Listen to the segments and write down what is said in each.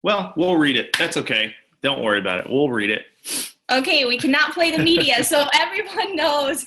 Well, we'll read it. That's okay. Don't worry about it. We'll read it. Okay, we cannot play the media, so everyone knows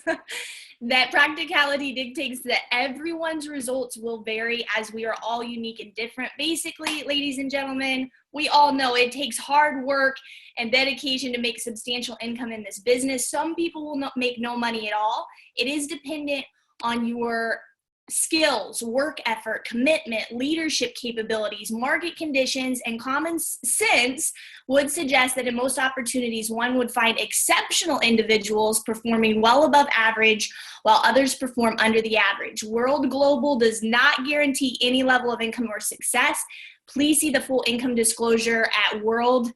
that practicality dictates that everyone's results will vary as we are all unique and different. Basically, ladies and gentlemen, we all know it takes hard work and dedication to make substantial income in this business. Some people will not make no money at all. It is dependent on your skills, work effort, commitment, leadership capabilities, market conditions, and common sense would suggest that in most opportunities, one would find exceptional individuals performing well above average while others perform under the average. World Global does not guarantee any level of income or success. Please see the full income disclosure at worldgn.com.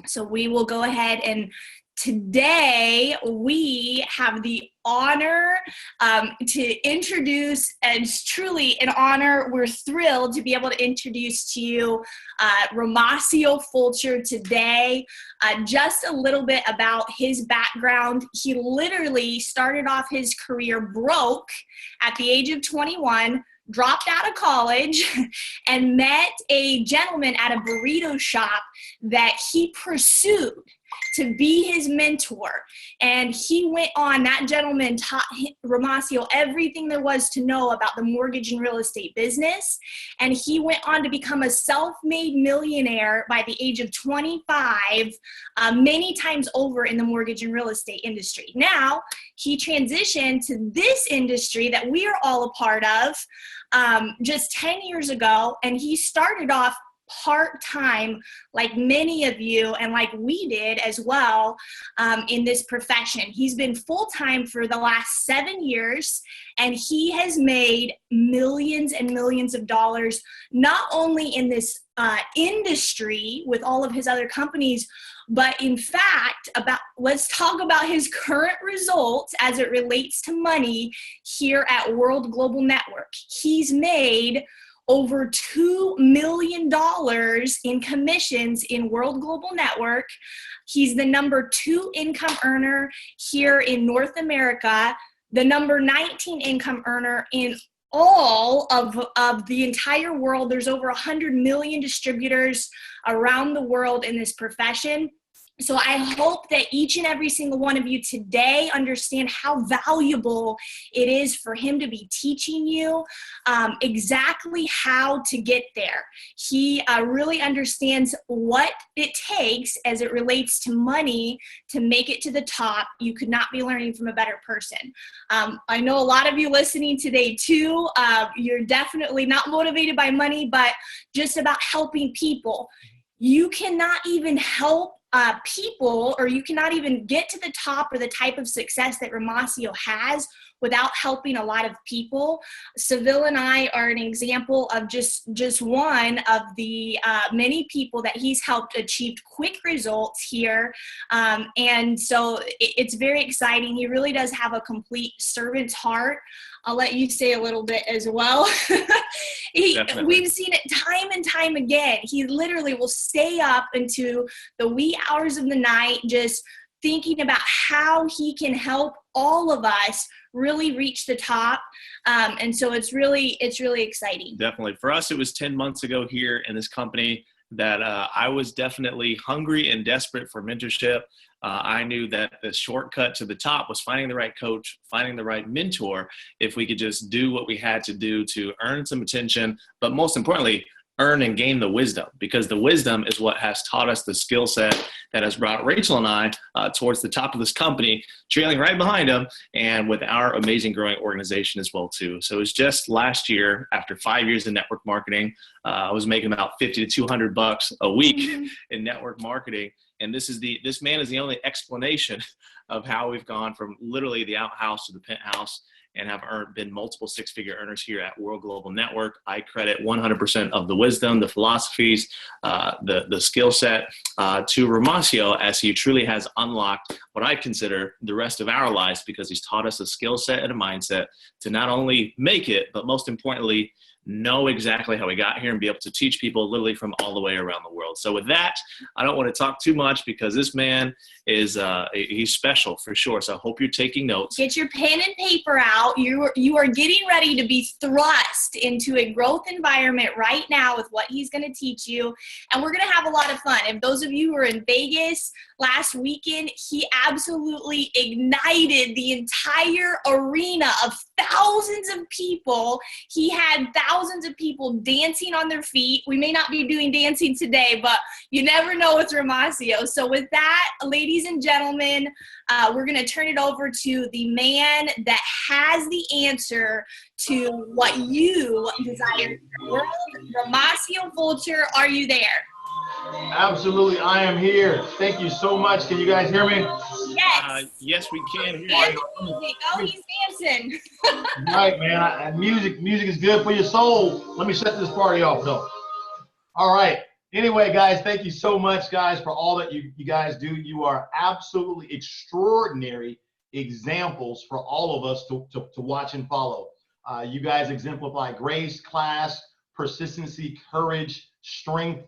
So we will go ahead and today we have the honor to introduce, and it's truly an honor. We're thrilled to be able to introduce to you Romacio Fulcher today. Just a little bit about his background. He literally started off his career broke at the age of 21, dropped out of college, and met a gentleman at a burrito shop that he pursued to be his mentor. And he went on, that gentleman taught Romacio everything there was to know about the mortgage and real estate business. And he went on to become a self-made millionaire by the age of 25, many times over in the mortgage and real estate industry. Now, he transitioned to this industry that we are all a part of just 10 years ago. And he started off part-time, like many of you and like we did as well, in this profession. He's been full-time for the last 7 years, and he has made millions and millions of dollars, not only in this industry with all of his other companies, but in fact, let's talk about his current results as it relates to money here at World Global Network. He's made over $2 million in commissions in World Global Network. He's the number 2 income earner here in North America, the number 19 income earner in all of the entire world. There's over 100 million distributors around the world in this profession. So I hope that each and every single one of you today understand how valuable it is for him to be teaching you exactly how to get there. He really understands what it takes as it relates to money to make it to the top. You could not be learning from a better person. I know a lot of you listening today too, you're definitely not motivated by money, but just about helping people. You cannot even help people, or you cannot even get to the top or the type of success that Romacio has without helping a lot of people. Seville and I are an example of just one of the many people that he's helped achieve quick results here. And so it's very exciting. He really does have a complete servant's heart. I'll let you say a little bit as well. We've seen it time and time again. He literally will stay up into the wee hours of the night just thinking about how he can help all of us really reach the top. And so it's really exciting. Definitely. For us, it was 10 months ago here in this company that I was definitely hungry and desperate for mentorship. I knew that the shortcut to the top was finding the right coach, finding the right mentor, if we could just do what we had to do to earn some attention, but most importantly, earn and gain the wisdom, because the wisdom is what has taught us the skill set that has brought Rachel and I towards the top of this company, trailing right behind them, and with our amazing growing organization as well too. So it was just last year, after 5 years in network marketing, I was making about $50 to $200 a week in network marketing. And this man is the only explanation of how we've gone from literally the outhouse to the penthouse and have been multiple six-figure earners here at World Global Network. I credit 100% of the wisdom, the philosophies, the skill set to Romacio, as he truly has unlocked what I consider the rest of our lives, because he's taught us a skill set and a mindset to not only make it, but most importantly, know exactly how we got here and be able to teach people literally from all the way around the world. So with that, I don't want to talk too much because this man is, he's special for sure. So I hope you're taking notes. Get your pen and paper out. about. You are getting ready to be thrust into a growth environment right now with what he's going to teach you, and we're going to have a lot of fun. And those of you who were in Vegas last weekend, he absolutely ignited the entire arena of thousands of people. He had thousands of people dancing on their feet. We may not be doing dancing today, but you never know with Romacio. So with that, ladies and gentlemen, we're going to turn it over to the man that has the answer to what you desire in the world. Romacio Fulcher, are you there? Absolutely, I am here. Thank you so much. Can you guys hear me? Yes. Yes, we can. And the music. Oh, he's dancing. Right, man. Music is good for your soul. Let me set this party off, though. All right. Anyway, guys, thank you so much, guys, for all that you guys do. You are absolutely extraordinary examples for all of us to watch and follow. You guys exemplify grace, class, persistency, courage, strength,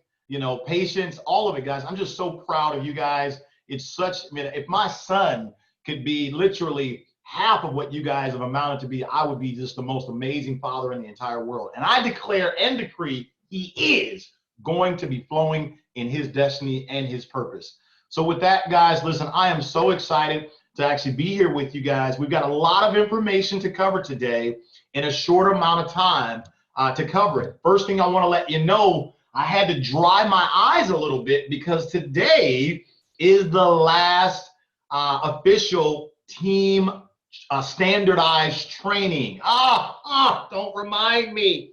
patience, all of it, guys. I'm just so proud of you guys. It's such, if my son could be literally half of what you guys have amounted to be, I would be just the most amazing father in the entire world. And I declare and decree he is going to be flowing in his destiny and his purpose. So with that, guys, listen, I am so excited to actually be here with you guys. We've got a lot of information to cover today in a short amount of time to cover it. First thing I want to let you know, I had to dry my eyes a little bit because today is the last official team standardized training. Don't remind me.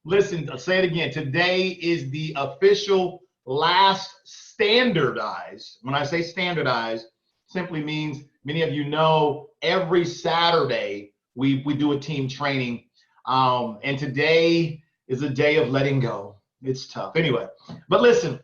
Listen, I'll say it again. Today is the official last standardized. When I say standardized, simply means many of you know every Saturday we do a team training. And today is a day of letting go. It's tough. Anyway, but listen,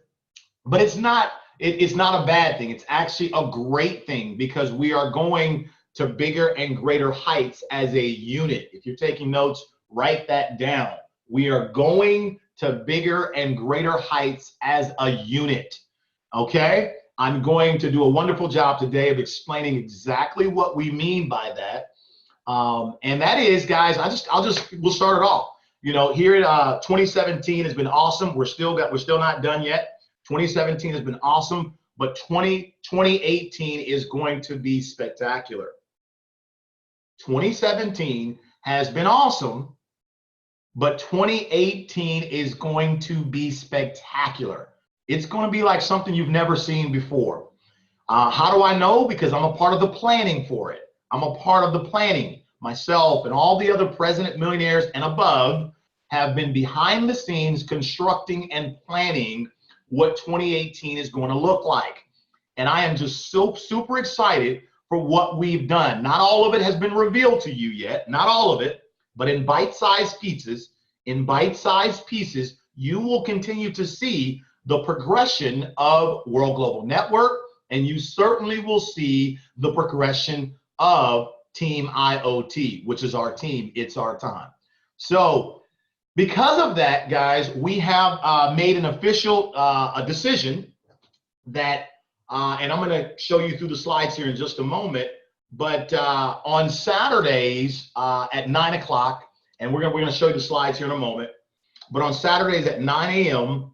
but it's not a bad thing. It's actually a great thing because we are going to bigger and greater heights as a unit. If you're taking notes, write that down. We are going to bigger and greater heights as a unit. Okay? I'm going to do a wonderful job today of explaining exactly what we mean by that. And that is, guys, we'll start it off. Here at 2017 has been awesome. We're still not done yet. 2017 has been awesome, but 2018 is going to be spectacular. 2017 has been awesome, but 2018 is going to be spectacular. It's going to be like something you've never seen before. How do I know? Because I'm a part of the planning for it. I'm a part of the planning. Myself and all the other president millionaires and above have been behind the scenes constructing and planning what 2018 is going to look like. And I am just so super excited for what we've done. Not all of it has been revealed to you yet, not all of it, but in bite-sized pieces, you will continue to see the progression of World Global Network, and you certainly will see the progression of TeamIOT, which is our team. It's our time. So because of that, guys, we have made an official decision that, and I'm going to show you through the slides here in just a moment, but on Saturdays at 9 o'clock, and we're going to show you the slides here in a moment, but on Saturdays at 9 a.m.,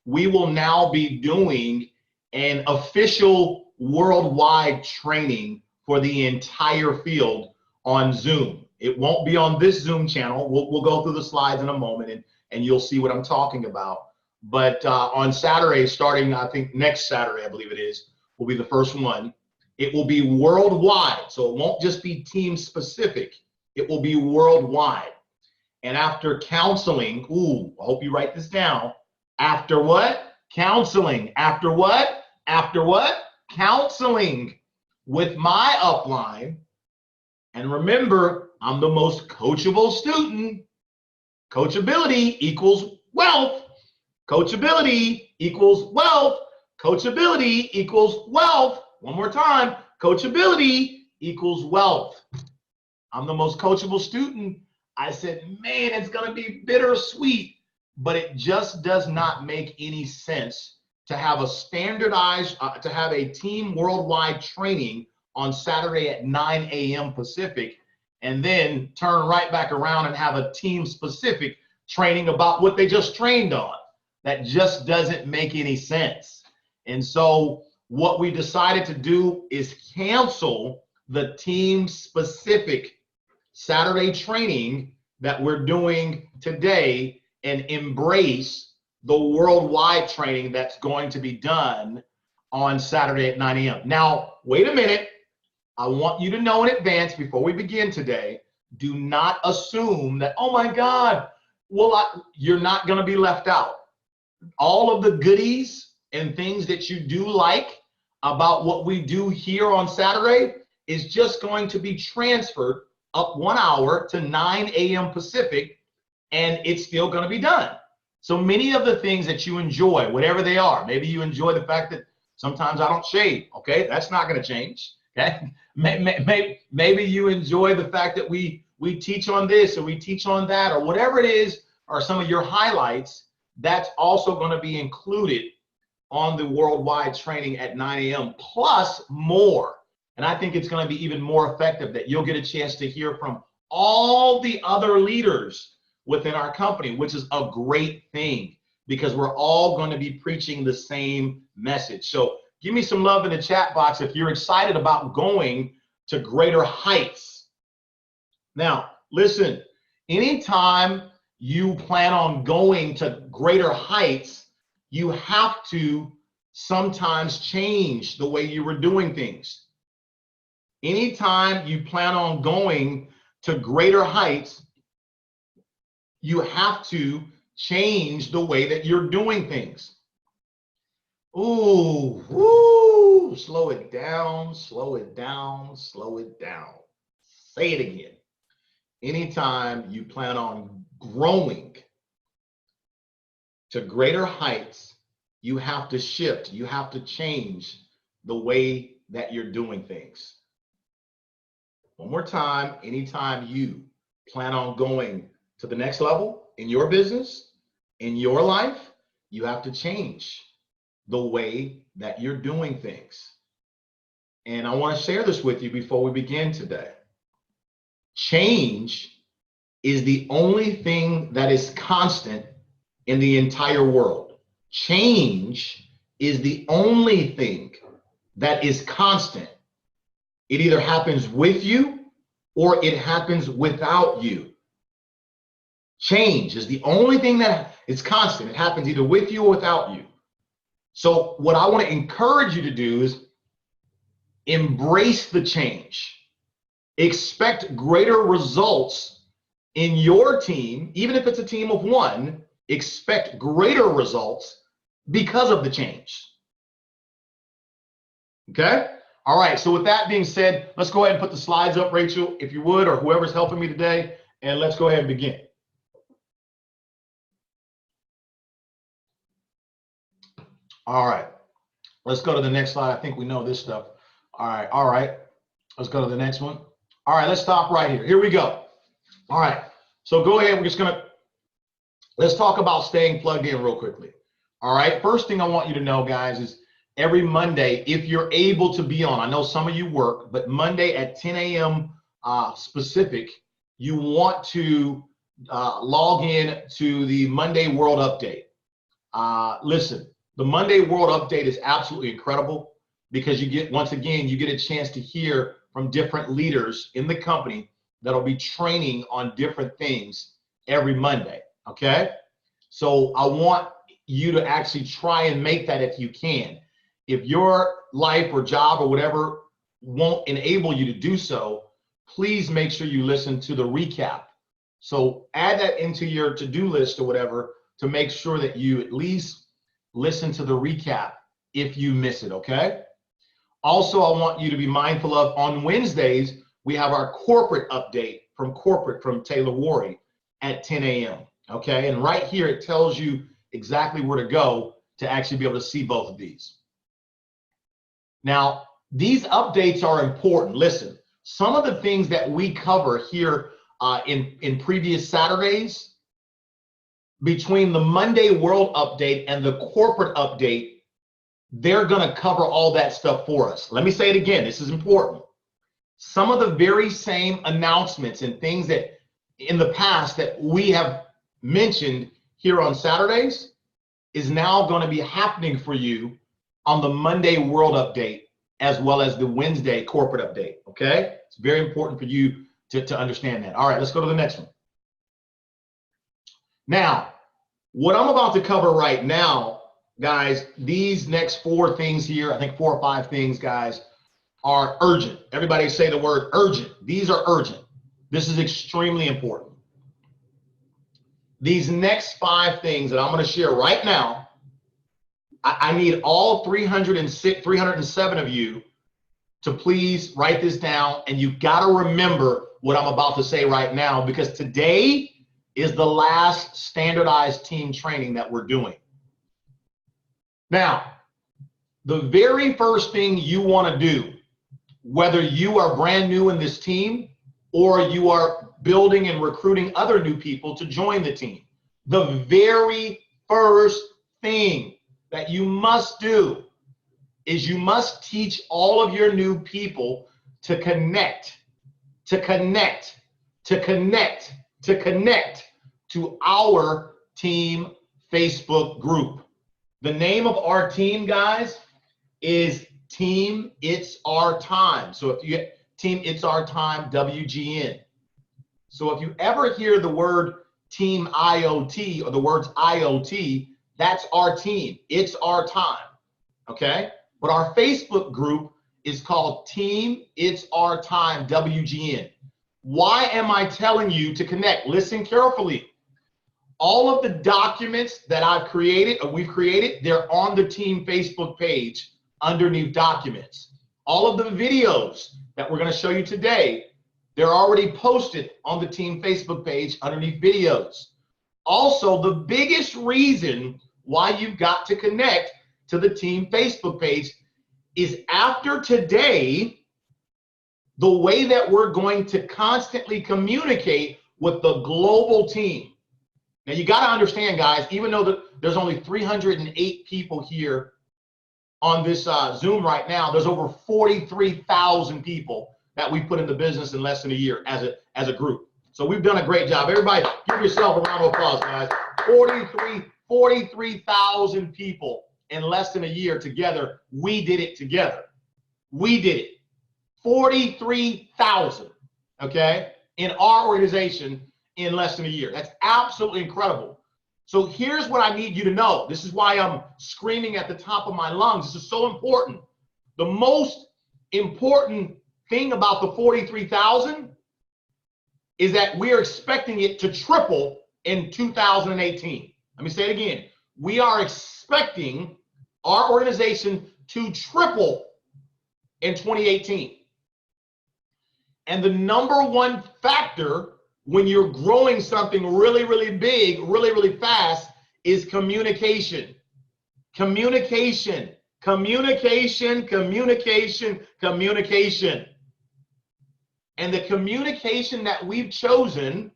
we will now be doing an official worldwide training for the entire field on Zoom. It won't be on this Zoom channel. We'll go through the slides in a moment and you'll see what I'm talking about. But on Saturday, starting I think next Saturday, I believe it is, will be the first one. It will be worldwide. So it won't just be team specific. It will be worldwide. And after counseling, I hope you write this down. After what? Counseling. After what? After what? Counseling with my upline. And remember, I'm the most coachable student. Coachability equals wealth. Coachability equals wealth. Coachability equals wealth. One more time. Coachability equals wealth. I'm the most coachable student. I said, man, it's going to be bittersweet, but it just does not make any sense to have a standardized, to have a team worldwide training on Saturday at 9 a.m. Pacific and then turn right back around and have a team specific training about what they just trained on. That just doesn't make any sense. And so what we decided to do is cancel the team specific Saturday training that we're doing today and embrace the worldwide training that's going to be done on Saturday at 9 a.m. Now, wait a minute. I want you to know in advance before we begin today, do not assume that, oh my God, well, you're not going to be left out. All of the goodies and things that you do like about what we do here on Saturday is just going to be transferred up 1 hour to 9 a.m. Pacific, and it's still going to be done. So many of the things that you enjoy, whatever they are, maybe you enjoy the fact that sometimes I don't shave, okay? That's not going to change, okay? Maybe you enjoy the fact that we teach on this or we teach on that or whatever it is, or some of your highlights, that's also going to be included on the worldwide training at 9 a.m. plus more. And I think it's going to be even more effective that you'll get a chance to hear from all the other leaders within our company, which is a great thing because we're all going to be preaching the same message. So give me some love in the chat box if you're excited about going to greater heights. Now, listen, anytime you plan on going to greater heights, you have to sometimes change the way you were doing things. Anytime you plan on going to greater heights, you have to change the way that you're doing things. Ooh, woo, slow it down, slow it down, slow it down. Say it again. Anytime you plan on growing to greater heights, you have to shift, you have to change the way that you're doing things. One more time, anytime you plan on going to the next level in your business, in your life, you have to change the way that you're doing things. And I want to share this with you before we begin today. Change is the only thing that is constant in the entire world. Change is the only thing that is constant. It either happens with you or it happens without you. Change is the only thing that is constant. It happens either with you or without you. So what I want to encourage you to do is embrace the change. Expect greater results in your team, even if it's a team of one, expect greater results because of the change. Okay? All right, so with that being said, let's go ahead and put the slides up, Rachel, if you would, or whoever's helping me today, and let's go ahead and begin. All right, let's go to the next slide. I think we know this stuff. All right, let's go to the next one. All right, let's stop right here. Here we go. All right, so go ahead. Let's talk about staying plugged in real quickly. All right, first thing I want you to know, guys, is every Monday, if you're able to be on, I know some of you work, but Monday at 10 a.m. Pacific, you want to log in to the Monday World Update. Listen, the Monday World Update is absolutely incredible because you get a chance to hear from different leaders in the company that'll be training on different things every Monday, okay? So I want you to actually try and make that if you can. If your life or job or whatever won't enable you to do so, please make sure you listen to the recap. So add that into your to-do list or whatever to make sure that you at least listen to the recap if you miss it, okay? Also, I want you to be mindful of on Wednesdays, we have our corporate update from Taylor Worry at 10 a.m., okay? And right here, it tells you exactly where to go to actually be able to see both of these. Now, these updates are important. Listen, some of the things that we cover here in previous Saturdays, between the Monday World Update and the corporate update, they're going to cover all that stuff for us. Let me say it again. This is important. some of the very same announcements and things that in the past that we have mentioned here on Saturdays is now going to be happening for you on the Monday World Update as well as the Wednesday Corporate Update, okay? It's very important for you to understand that. All right, let's go to the next one. Now, what I'm about to cover right now, guys, these next 4 things here, I think 4 or 5 things, guys, are urgent. Everybody say the word urgent. These are urgent. This is extremely important. These next 5 things that I'm going to share right now, I need all 307 of you to please write this down, and you got to remember what I'm about to say right now, because today is the last standardized team training that we're doing. Now, the very first thing you want to do, whether you are brand new in this team or you are building and recruiting other new people to join the team, the very first thing that you must do is you must teach all of your new people to connect to our team Facebook group. The name of our team, guys, is Team It's Our Time. So if you Team It's Our Time WGN. So if you ever hear the word Team IoT or the words IoT, that's our team. It's our time. Okay? But our Facebook group is called Team It's Our Time WGN. Why am I telling you to connect? Listen carefully. All of the documents that I've created or we've created, they're on the team Facebook page underneath documents. All of the videos that we're going to show you today, they're already posted on the team Facebook page underneath videos. Also, the biggest reason why you've got to connect to the team Facebook page is after today, the way that we're going to constantly communicate with the global team. Now you got to understand, guys, even though there's only 308 people here on this Zoom right now, there's over 43,000 people that we put into business in less than a year as a group. So we've done a great job. Everybody give yourself a round of applause, guys. 43,000 people in less than a year together. We did it together. We did it. 43,000, okay, in our organization in less than a year. That's absolutely incredible. So here's what I need you to know. This is why I'm screaming at the top of my lungs. This is so important. The most important thing about the 43,000 is that we're expecting it to triple in 2018. Let me say it again. We are expecting our organization to triple in 2018. And the number one factor when you're growing something really, really big, really, really fast is communication. Communication, communication, communication, communication. And the communication that we've chosen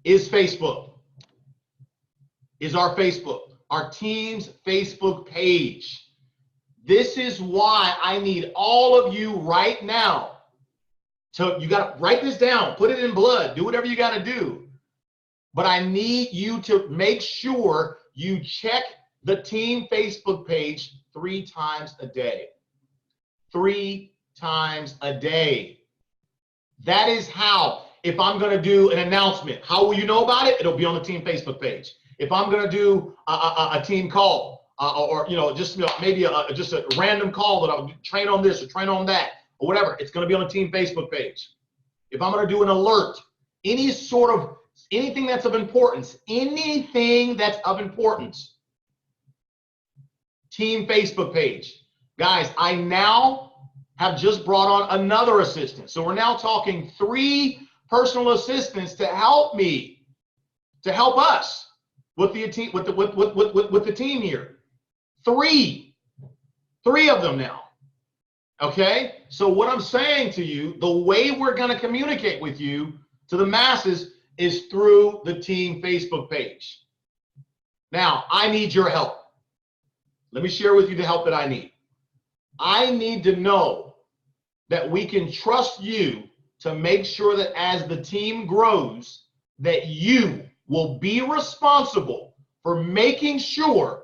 is Facebook, is our Facebook, our team's Facebook page. This is why I need all of you right now. So you got to write this down, put it in blood, do whatever you got to do. But I need you to make sure you check the team Facebook page 3 times a day. 3 times a day. That is how, if I'm going to do an announcement, how will you know about it? It'll be on the team Facebook page. If I'm going to do a team call, or just maybe just a random call that I'll train on this or train on that or whatever, it's going to be on the team Facebook page. If I'm going to do an alert, anything that's of importance, team Facebook page. Guys, I now have just brought on another assistant. So we're now talking 3 personal assistants to help me, to help us with the team, with the team here. 3 of them now. Okay? So what I'm saying to you, the way we're going to communicate with you to the masses is through the team Facebook page. Now, I need your help. Let me share with you the help that I need. I need to know that we can trust you to make sure that as the team grows, that you will be responsible for making sure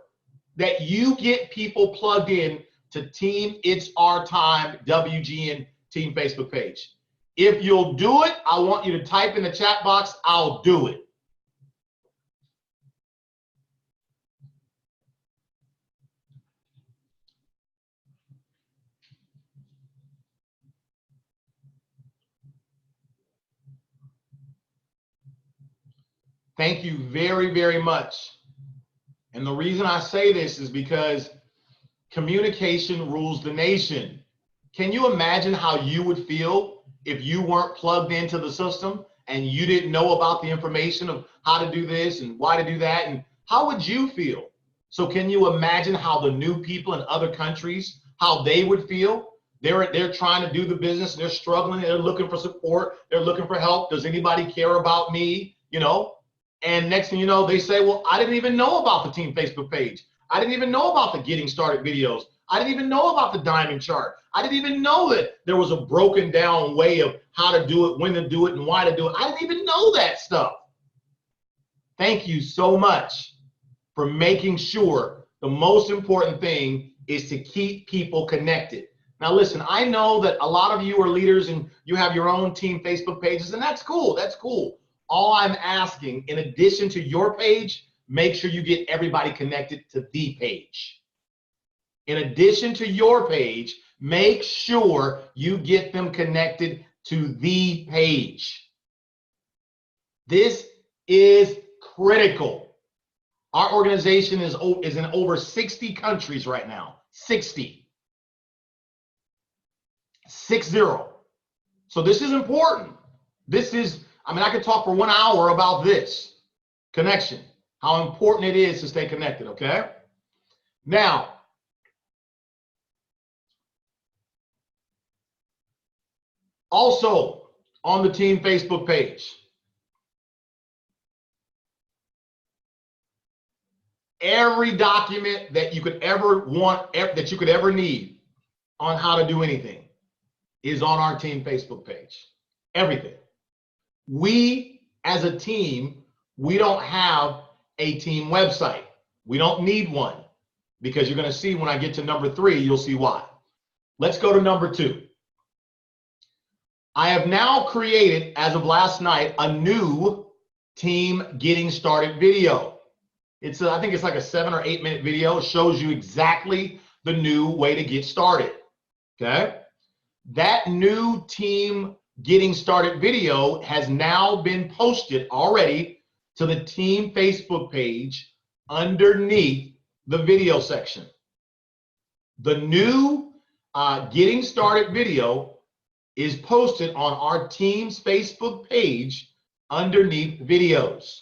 that you get people plugged in to Team It's Our Time WGN Team Facebook page. If you'll do it, I want you to type in the chat box, I'll do it. Thank you very, very much. And the reason I say this is because communication rules the nation. Can you imagine how you would feel if you weren't plugged into the system and you didn't know about the information of how to do this and why to do that? And how would you feel? So can you imagine how the new people in other countries, how they would feel? They're trying to do the business, they're struggling, they're looking for support, they're looking for help. Does anybody care about me? You know? And next thing you know, they say, well, I didn't even know about the team Facebook page. I didn't even know about the getting started videos. I didn't even know about the diamond chart. I didn't even know that there was a broken down way of how to do it, when to do it, and why to do it. I didn't even know that stuff. Thank you so much for making sure the most important thing is to keep people connected. Now, listen, I know that a lot of you are leaders and you have your own team Facebook pages, and that's cool. That's cool. All I'm asking, in addition to your page, make sure you get everybody connected to the page. In addition to your page, make sure you get them connected to the page. This is critical. Our organization is in over 60 countries right now. 60. 60. So this is important. This is, I mean, I could talk for 1 hour about this connection, how important it is to stay connected, okay? Now, also on the team Facebook page, every document that you could ever want, that you could ever need on how to do anything is on our team Facebook page. Everything. We, as a team, we don't have a team website. We don't need one, because you're going to see when I get to number 3, you'll see why. Let's go to number 2. I have now created, as of last night, a new team getting started video. It's I think it's like a 7 or 8 minute video. It shows you exactly the new way to get started. Okay? That new team getting started video has now been posted already to the team Facebook page underneath the video section. The new getting started video is posted on our team's Facebook page underneath videos.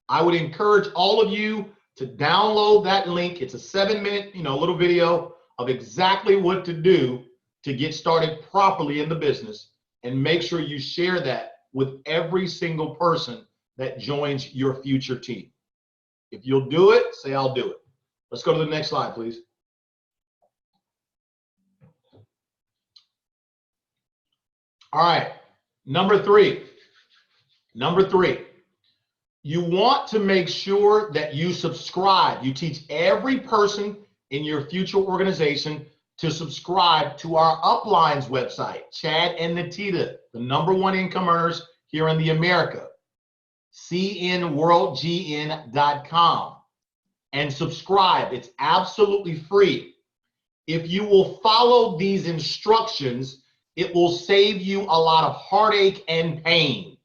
I would encourage all of you to download that link. It's a 7-minute, little video of exactly what to do to get started properly in the business, and make sure you share that with every single person that joins your future team. If you'll do it, say I'll do it. Let's go to the next slide, please. All right, number 3. Number 3, you want to make sure that you subscribe. You teach every person in your future organization to subscribe to our uplines website, Chad and Natita, the #1 income earners here in the America, cnworldgn.com, and subscribe. It's absolutely free. If you will follow these instructions, it will save you a lot of heartache and pain.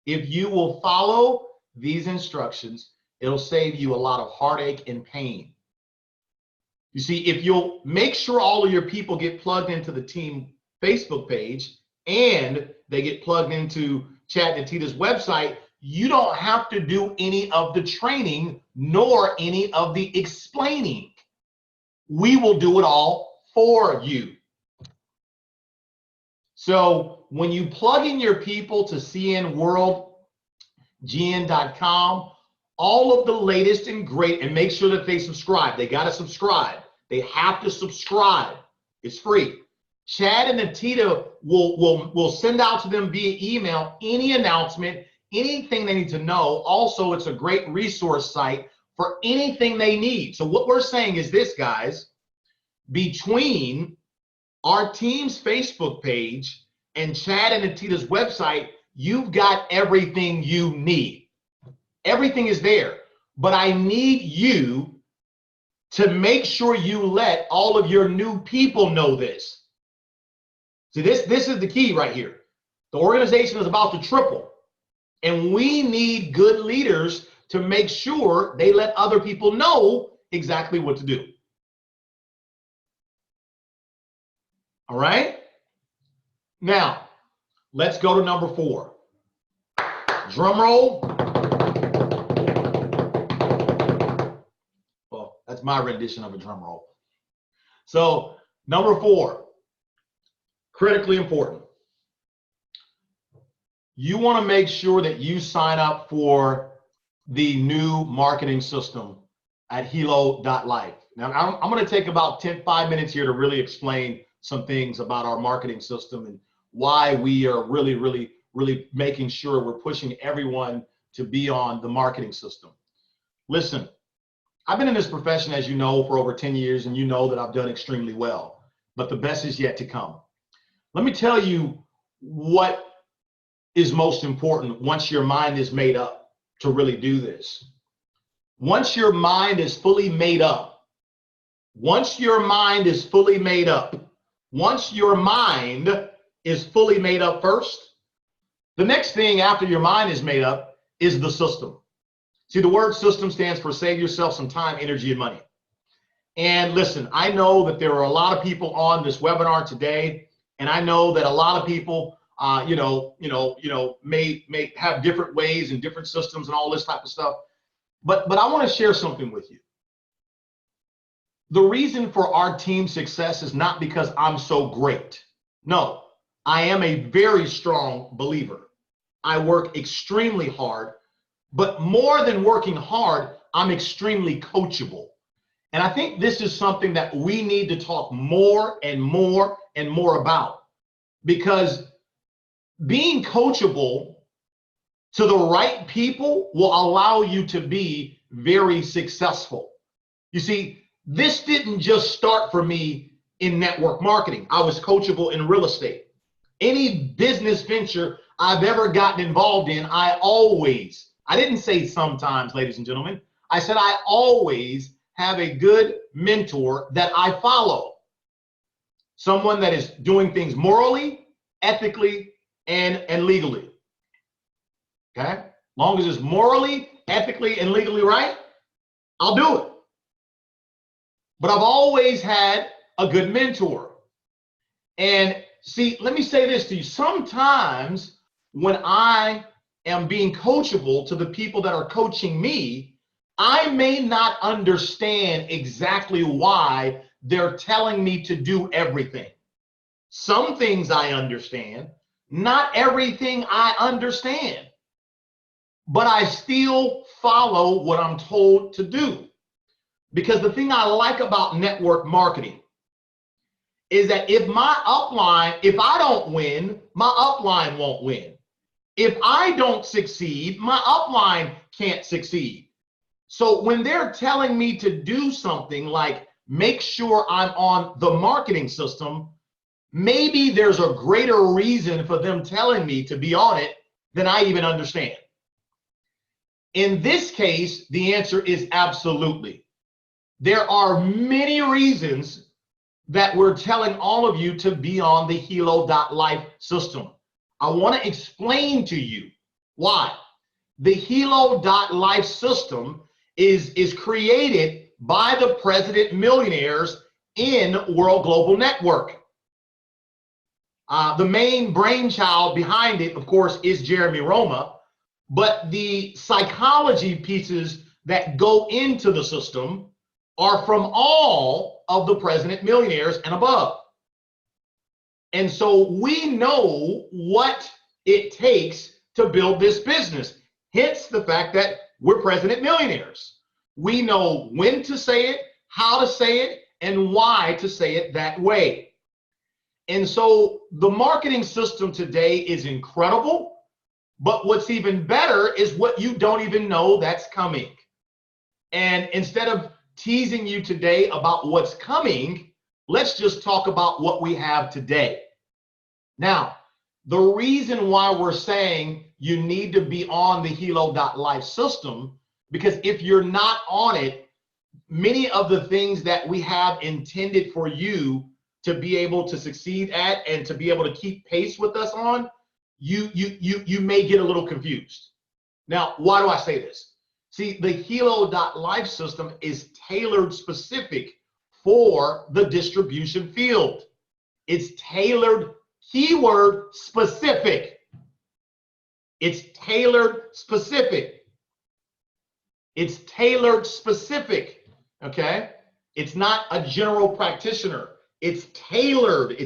If you will follow these instructions, it'll save you a lot of heartache and pain. You see, if you'll make sure all of your people get plugged into the team Facebook page and they get plugged into Chad and Natita's website, you don't have to do any of the training nor any of the explaining. We will do it all for you. So when you plug in your people to cnworldgn.com, all of the latest and great, and make sure that they subscribe. They got to subscribe. They have to subscribe. It's free. Chad and Anita will send out to them via email any announcement, anything they need to know. Also, it's a great resource site for anything they need. So what we're saying is this, guys, between our team's Facebook page and Chad and Anita's website, you've got everything you need. Everything is there. But I need you to make sure you let all of your new people know this. See, this is the key right here. The organization is about to triple, and we need good leaders to make sure they let other people know exactly what to do. All right? Now, let's go to number 4. Drum roll. Well, that's my rendition of a drum roll. So, number 4, critically important. You want to make sure that you sign up for the new marketing system at hilo.life. Now, I'm going to take about 5 minutes here to really explain some things about our marketing system and why we are really making sure we're pushing everyone to be on the marketing system. Listen, I've been in this profession, as you know, for over 10 years, and you know that I've done extremely well, but the best is yet to come. Let me tell you what is most important once your mind is made up to really do this. Once your mind is fully made up, once your mind is fully made up first, the next thing after your mind is made up is the system. See, the word system stands for save yourself some time, energy, and money. And listen, I know that there are a lot of people on this webinar today, and I know that a lot of people may have different ways and different systems and all this type of stuff. But I want to share something with you. The reason for our team's success is not because I'm so great. No, I am a very strong believer. I work extremely hard, but more than working hard, I'm extremely coachable. And I think this is something that we need to talk more and more and more about, because being coachable to the right people will allow you to be very successful. You see, this didn't just start for me in network marketing. I was coachable in real estate. Any business venture I've ever gotten involved in, I didn't say sometimes, ladies and gentlemen, I said I always have a good mentor that I follow. Someone that is doing things morally, ethically, and legally. Okay? Long as it's morally, ethically, and legally right, I'll do it. But I've always had a good mentor. And see, let me say this to you. Sometimes when I am being coachable to the people that are coaching me, I may not understand exactly why they're telling me to do everything. Some things I understand, not everything I understand, but I still follow what I'm told to do. Because the thing I like about network marketing is that if I don't win, my upline won't win. If I don't succeed, my upline can't succeed. So when they're telling me to do something like make sure I'm on the marketing system, maybe there's a greater reason for them telling me to be on it than I even understand. In this case, the answer is absolutely. There are many reasons that we're telling all of you to be on the hilo.life system. I want to explain to you why. The hilo.life system is created by the president millionaires in World Global Network. The main brainchild behind it, of course, is Jeremy Roma, but the psychology pieces that go into the system are from all of the president millionaires and above. And so we know what it takes to build this business. Hence the fact that we're president millionaires. We know when to say it, how to say it, and why to say it that way. And so the marketing system today is incredible, but what's even better is what you don't even know that's coming. And instead of teasing you today about what's coming, let's just talk about what we have today. Now, the reason why we're saying you need to be on the Hilo.life system, because if you're not on it, many of the things that we have intended for you to be able to succeed at and to be able to keep pace with us on, you may get a little confused. Now, why do I say this? See, the Hilo.life system is tailored specific for the distribution field. It's tailored keyword specific. It's tailored specific. It's tailored specific, okay? It's not a general practitioner. It's tailored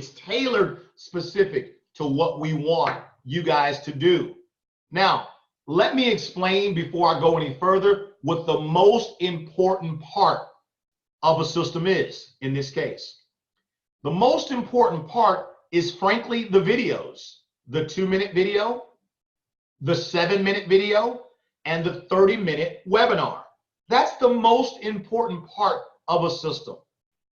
specific to what we want you guys to do. Now, let me explain before I go any further what the most important part of a system is in this case. The most important part is frankly the videos, the 2-minute video, the 7-minute video, and the 30-minute webinar. That's the most important part of a system,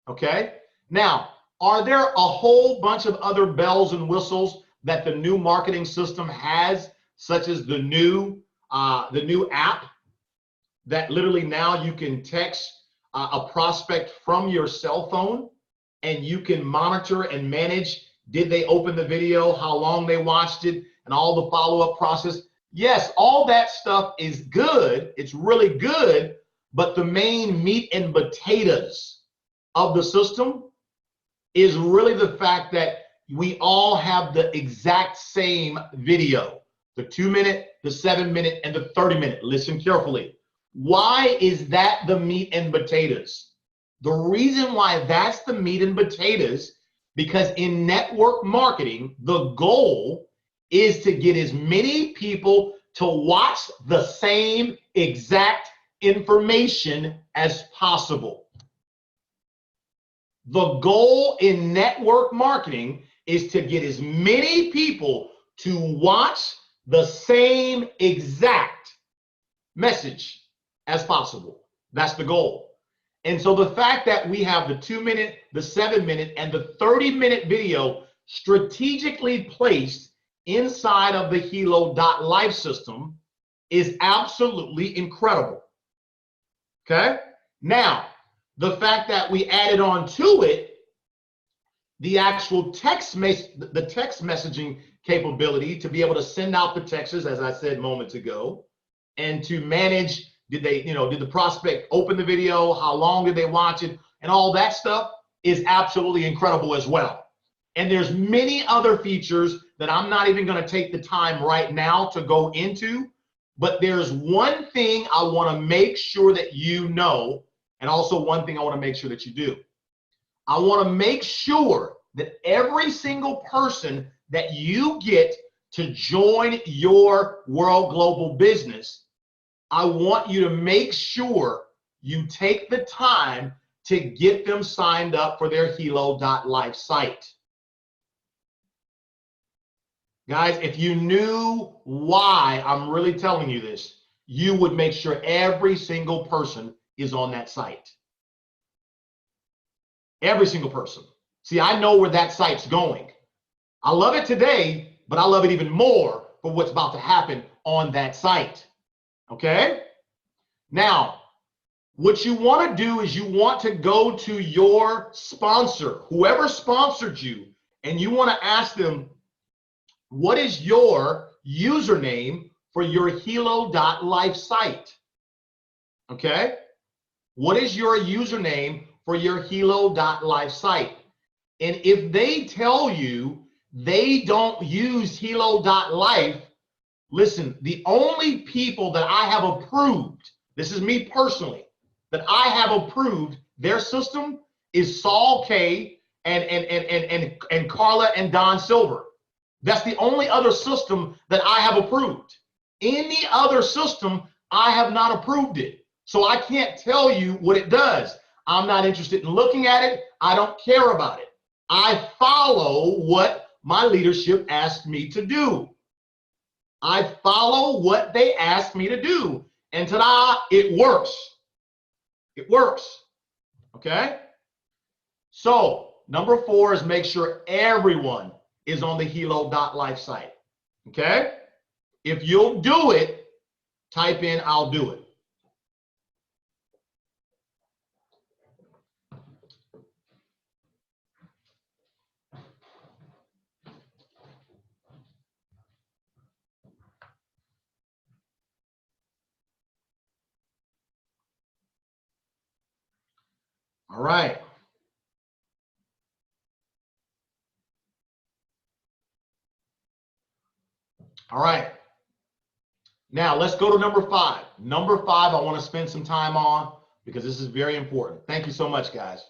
okay? Now, are there a whole bunch of other bells and whistles that the new marketing system has, such as the new app that literally now you can text a prospect from your cell phone and you can monitor and manage, did they open the video, how long they watched it, and all the follow-up process? Yes, all that stuff is good. It's really good, but the main meat and potatoes of the system is really the fact that we all have the exact same video, the 2-minute, the 7-minute, and the 30-minute. Listen carefully. Why is that the meat and potatoes? The reason why that's the meat and potatoes, because in network marketing, the goal is to get as many people to watch the same exact information as possible. The goal in network marketing is to get as many people to watch the same exact message as possible. That's the goal. And so the fact that we have the 2-minute, the 7-minute, and the 30-minute video strategically placed inside of the Hilo.life system is absolutely incredible. Okay? Now, the fact that we added on to it the actual text messaging capability to be able to send out the texts, as I said moments ago, and to manage, did the prospect open the video, how long did they watch it, and all that stuff is absolutely incredible as well. And there's many other features that I'm not even going to take the time right now to go into, but there's one thing I want to make sure that you know, and also one thing I want to make sure that you do. I want to make sure that every single person that you get to join your World Global Business, I want you to make sure you take the time to get them signed up for their Hilo.life site. Guys, if you knew why I'm really telling you this, you would make sure every single person is on that site. Every single person. See, I know where that site's going. I love it today, but I love it even more for what's about to happen on that site. Okay? Now, what you want to do is you want to go to your sponsor, whoever sponsored you, and you want to ask them, what is your username for your Hilo.life site? Okay? What is your username for your Hilo.life site? And if they tell you they don't use Hilo.life, listen, the only people that I have approved, this is me personally, that I have approved their system is Saul K and Carla and Don Silver. That's the only other system that I have approved. Any other system, I have not approved it. So I can't tell you what it does. I'm not interested in looking at it. I don't care about it. I follow what my leadership asked me to do. I follow what they asked me to do. And ta-da, it works. It works. Okay? So, number 4 is make sure everyone is on the helo.life site. Okay? If you'll do it, type in, I'll do it. All right. All right. Now let's go to number 5. Number 5, I want to spend some time on because this is very important. Thank you so much, guys.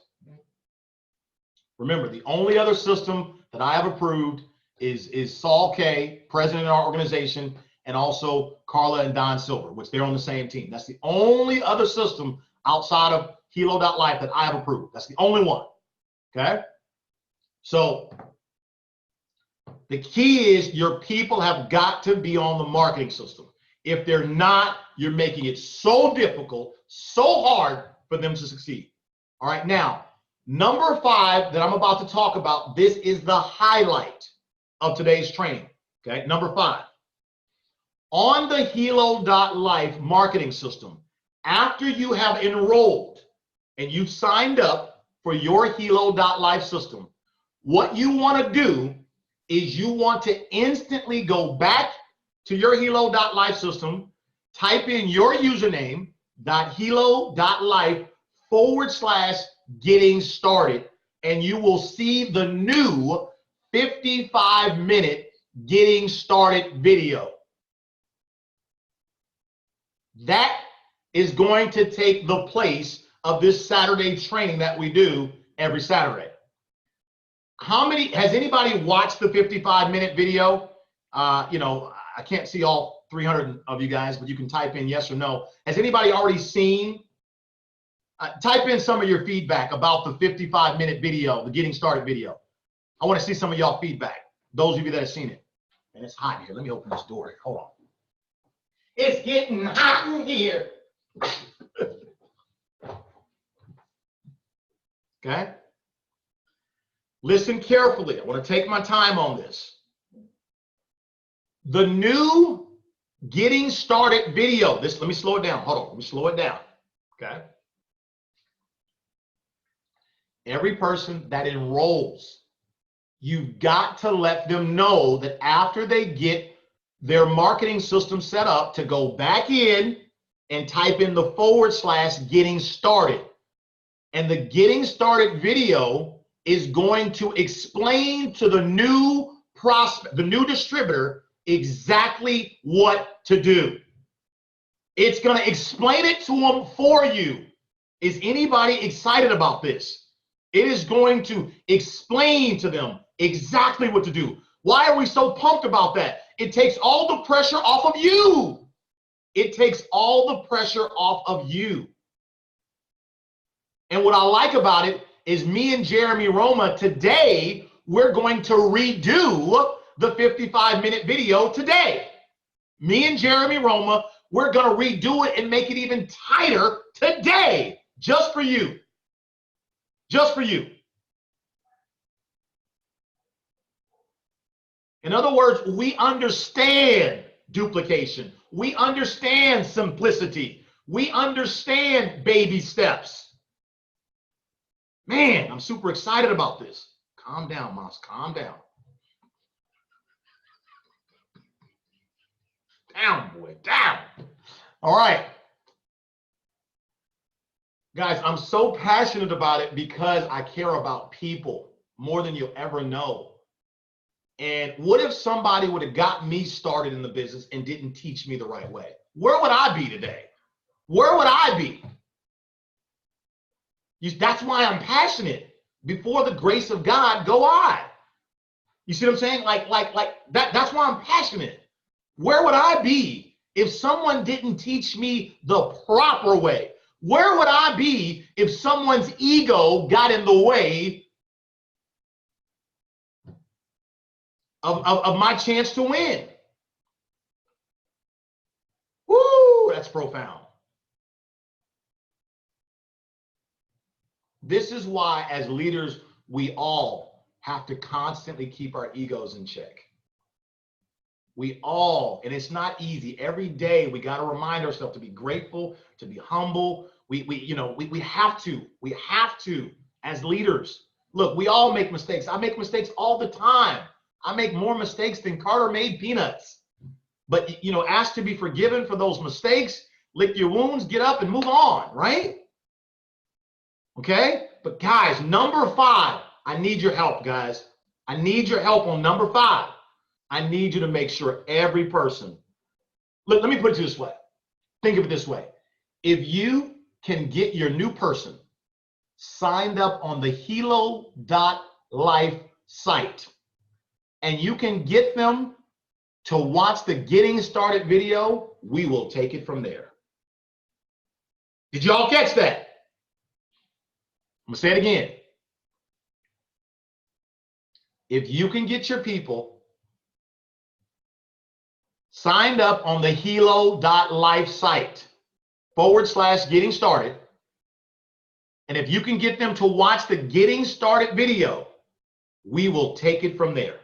Remember, the only other system that I have approved is Saul K, president of our organization, and also Carla and Don Silver, which they're on the same team. That's the only other system outside of helo.life that I have approved. That's the only one. Okay? So the key is your people have got to be on the marketing system. If they're not, you're making it so difficult, so hard for them to succeed. All right, now, number 5 that I'm about to talk about, this is the highlight of today's training. Okay, number 5. On the helo.life marketing system, after you have enrolled and you've signed up for your helo.life system, what you want to do is you want to instantly go back to your helo.life system, type in your username, .helo.life/getting started, and you will see the new 55-minute getting started video. That is going to take the place of this Saturday training that we do every Saturday. Has anybody watched the 55-minute video? You know, I can't see all 300 of you guys, but you can type in yes or no. Has anybody already seen? Type in some of your feedback about the 55-minute video, the getting started video. I want to see some of y'all feedback, those of you that have seen it. And it's hot here. Let me open this door. Hold on. It's getting hot in here. Okay? Listen carefully. I want to take my time on this. The new getting started video. Let me slow it down. Hold on. Let me slow it down. Okay? Every person that enrolls, you've got to let them know that after they get their marketing system set up, to go back in and type in the /getting started. And the getting started video is going to explain to the new prospect, the new distributor, exactly what to do. It's going to explain it to them for you. Is anybody excited about this? It is going to explain to them exactly what to do. Why are we so pumped about that? It takes all the pressure off of you. It takes all the pressure off of you. And what I like about it is me and Jeremy Roma today, we're going to redo the 55-minute video today. Me and Jeremy Roma, we're going to redo it and make it even tighter today, just for you. Just for you. In other words, we understand duplication. We understand simplicity. We understand baby steps. Man, I'm super excited about this. Calm down, Moss. Calm down. Down, boy. Down. All right. Guys, I'm so passionate about it because I care about people more than you'll ever know. And what if somebody would have got me started in the business and didn't teach me the right way? Where would I be today? Where would I be? That's why I'm passionate. Before the grace of God, go I. You see what I'm saying? Like that's why I'm passionate. Where would I be if someone didn't teach me the proper way? Where would I be if someone's ego got in the way of my chance to win? Woo, that's profound. This is why, as leaders, we all have to constantly keep our egos in check. We all, and it's not easy. Every day we got to remind ourselves to be grateful, to be humble. We have to, as leaders. Look, we all make mistakes. I make mistakes all the time. I make more mistakes than Carter made peanuts. But, ask to be forgiven for those mistakes, lick your wounds, get up and move on, right? Okay? But guys, number 5, I need your help, guys. I need your help on number 5. I need you to make sure every person, look, let me put it this way. Think of it this way. If you can get your new person signed up on the Hilo.life site, and you can get them to watch the Getting Started video, we will take it from there. Did y'all catch that? I'm gonna say it again. If you can get your people signed up on the Hilo.life site /getting started, and if you can get them to watch the Getting Started video, we will take it from there.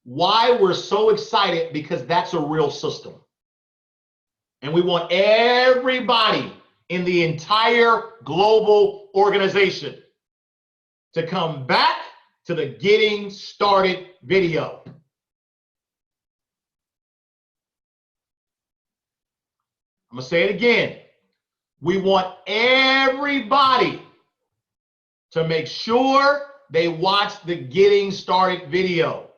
Why we're so excited? Because that's a real system. And we want everybody in the entire global organization to come back to the Getting Started video. I'm gonna say it again. We want everybody to make sure they watch the Getting Started video.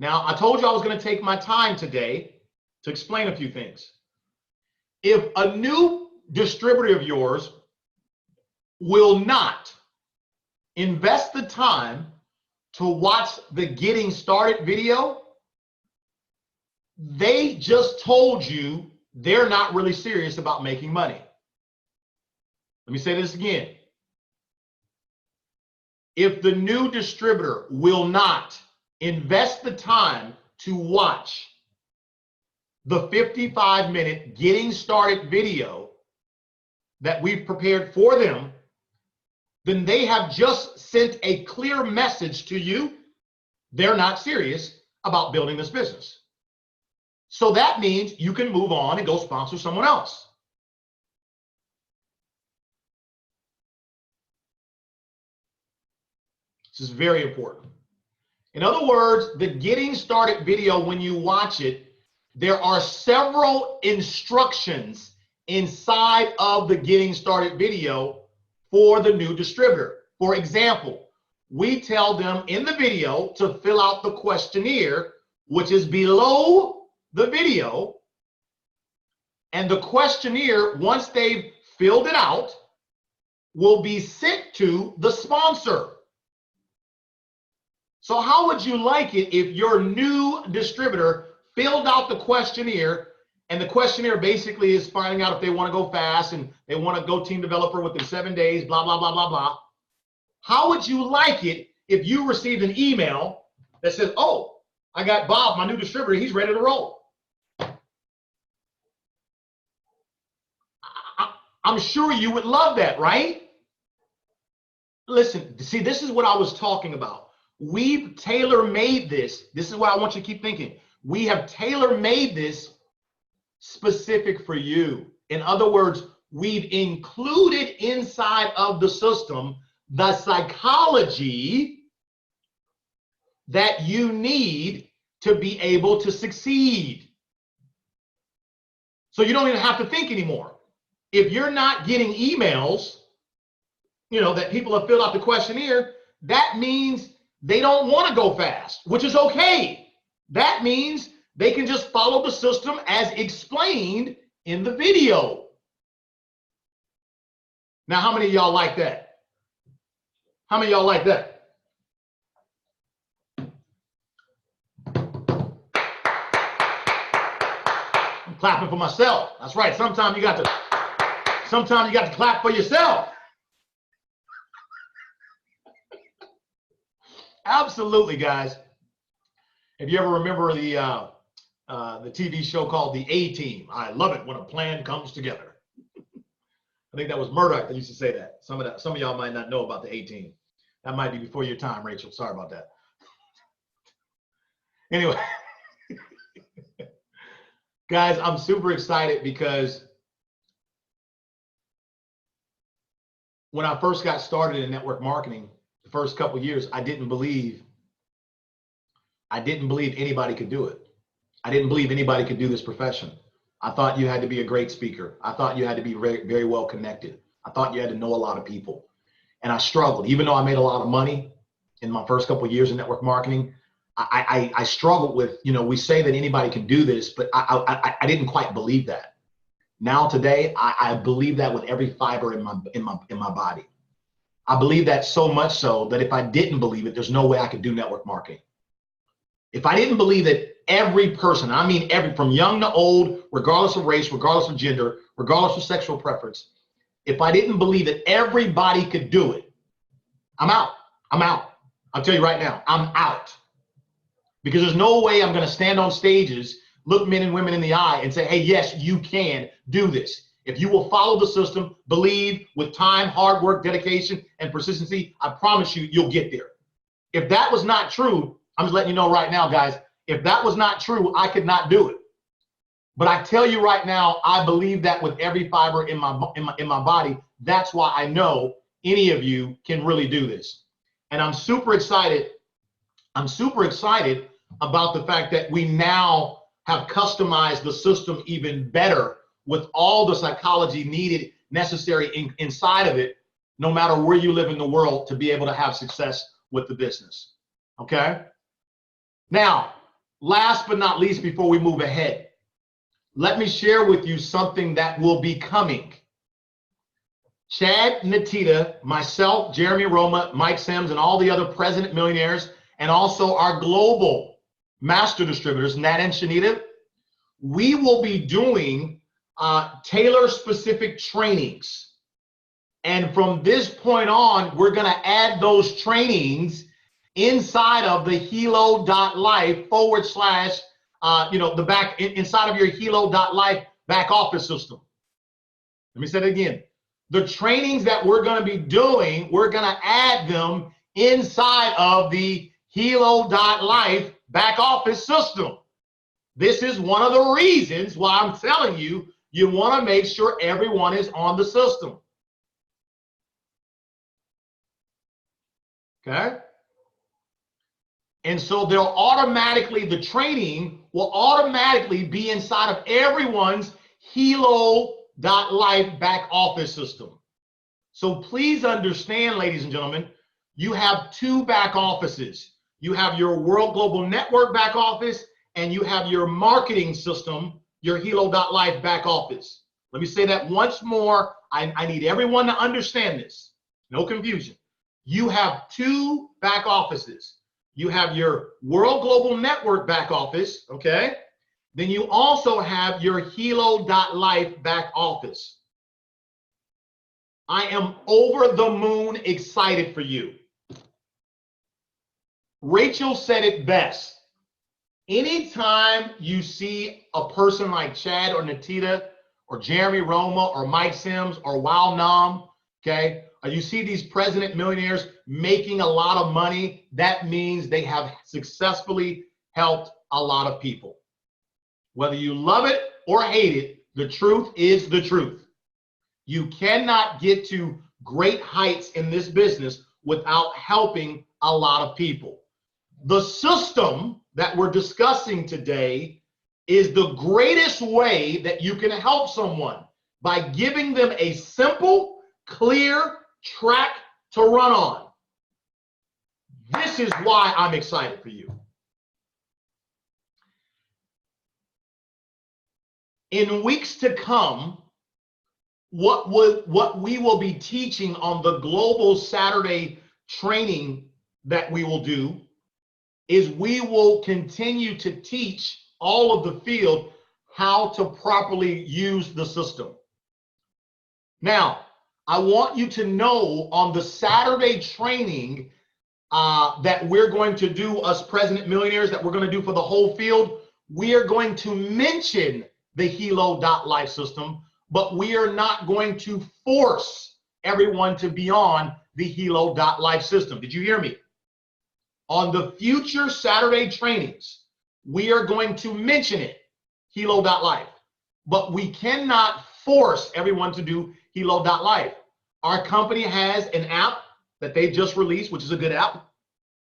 Now, I told you I was going to take my time today to explain a few things. If a new distributor of yours will not invest the time to watch the Getting Started video, they just told you they're not really serious about making money. Let me say this again. If the new distributor will not invest the time to watch the 55-minute Getting Started video that we've prepared for them, then they have just sent a clear message to you. They're not serious about building this business. So that means you can move on and go sponsor someone else. This is very important. In other words, the Getting Started video, when you watch it, there are several instructions inside of the Getting Started video for the new distributor. For example, we tell them in the video to fill out the questionnaire, which is below the video. And the questionnaire, once they've filled it out, will be sent to the sponsor. So how would you like it if your new distributor filled out the questionnaire, and the questionnaire basically is finding out if they want to go fast and they want to go team developer within 7 days, blah, blah, blah, blah, blah. How would you like it if you received an email that says, oh, I got Bob, my new distributor, he's ready to roll? I'm sure you would love that, right? Listen, see, this is what I was talking about. We've tailor-made this. This is what I want you to keep thinking. We have tailor-made this specific for you. In other words, we've included inside of the system the psychology that you need to be able to succeed. So you don't even have to think anymore. If you're not getting emails, that people have filled out the questionnaire, that means they don't want to go fast, which is okay. That means they can just follow the system as explained in the video. Now, how many of y'all like that? How many of y'all like that? clapping for myself. That's right. Sometimes you got to clap for yourself. Absolutely, guys. If you ever remember the TV show called The A-Team, I love it when a plan comes together. I think that was Murdoch that used to say that. Some of y'all might not know about the A-Team. That might be before your time, Rachel. Sorry about that. Anyway, guys, I'm super excited because when I first got started in network marketing, the first couple of years, I didn't believe anybody could do it. I didn't believe anybody could do this profession. I thought you had to be a great speaker. I thought you had to be very, very well connected. I thought you had to know a lot of people. And I struggled. Even though I made a lot of money in my first couple of years in network marketing, I struggled with, we say that anybody can do this, but I didn't quite believe that. Now today, I believe that with every fiber in my body. I believe that so much so that if I didn't believe it, there's no way I could do network marketing. If I didn't believe that every person, I mean from young to old, regardless of race, regardless of gender, regardless of sexual preference, if I didn't believe that everybody could do it, I'm out. I'm out. I'll tell you right now, I'm out. Because there's no way I'm going to stand on stages, look men and women in the eye and say, hey, yes, you can do this. If you will follow the system, believe with time, hard work, dedication, and persistency, I promise you, you'll get there. If that was not true, I'm just letting you know right now, guys, if that was not true, I could not do it. But I tell you right now, I believe that with every fiber in my body. That's why I know any of you can really do this. And I'm super excited. I'm super excited about the fact that we now have customized the system even better with all the psychology needed, necessary inside of it, no matter where you live in the world, to be able to have success with the business. Okay? Now, last but not least, before we move ahead, let me share with you something that will be coming. Chad, Natita, myself, Jeremy Roma, Mike Sims, and all the other president millionaires, and also our global master distributors, Nat and Shanita, we will be doing tailor-specific trainings. And from this point on, we're going to add those trainings inside of the helo.life / the back inside of your helo.life back office system. Let me say it again. The trainings that we're going to be doing, we're going to add them inside of the helo.life back office system. This is one of the reasons why I'm telling you, you want to make sure everyone is on the system. Okay? And so the training will automatically be inside of everyone's helo.life back office system. So please understand, ladies and gentlemen, you have two back offices. You have your World Global Network back office, and you have your marketing system, your helo.life back office. Let me say that once more. I need everyone to understand this. No confusion. You have two back offices. You have your World Global Network back office, okay? Then you also have your helo.life back office. I am over the moon excited for you. Rachel said it best. Anytime you see a person like Chad or Natita or Jeremy Roma or Mike Sims or Wow Nam, okay, or you see these president millionaires making a lot of money, that means they have successfully helped a lot of people. Whether you love it or hate it, the truth is the truth. You cannot get to great heights in this business without helping a lot of people. The system that we're discussing today is the greatest way that you can help someone by giving them a simple, clear track to run on. This is why I'm excited for you. In weeks to come, what we will be teaching on the Global Saturday training that we will do is we will continue to teach all of the field how to properly use the system. Now, I want you to know on the Saturday training that we're going to do, us President Millionaires, that we're going to do for the whole field, we are going to mention the Hilo.life system, but we are not going to force everyone to be on the Hilo.life system. Did you hear me? On the future Saturday trainings, we are going to mention it, Hilo.life, but we cannot force everyone to do Hilo.life. Our company has an app that they just released, which is a good app,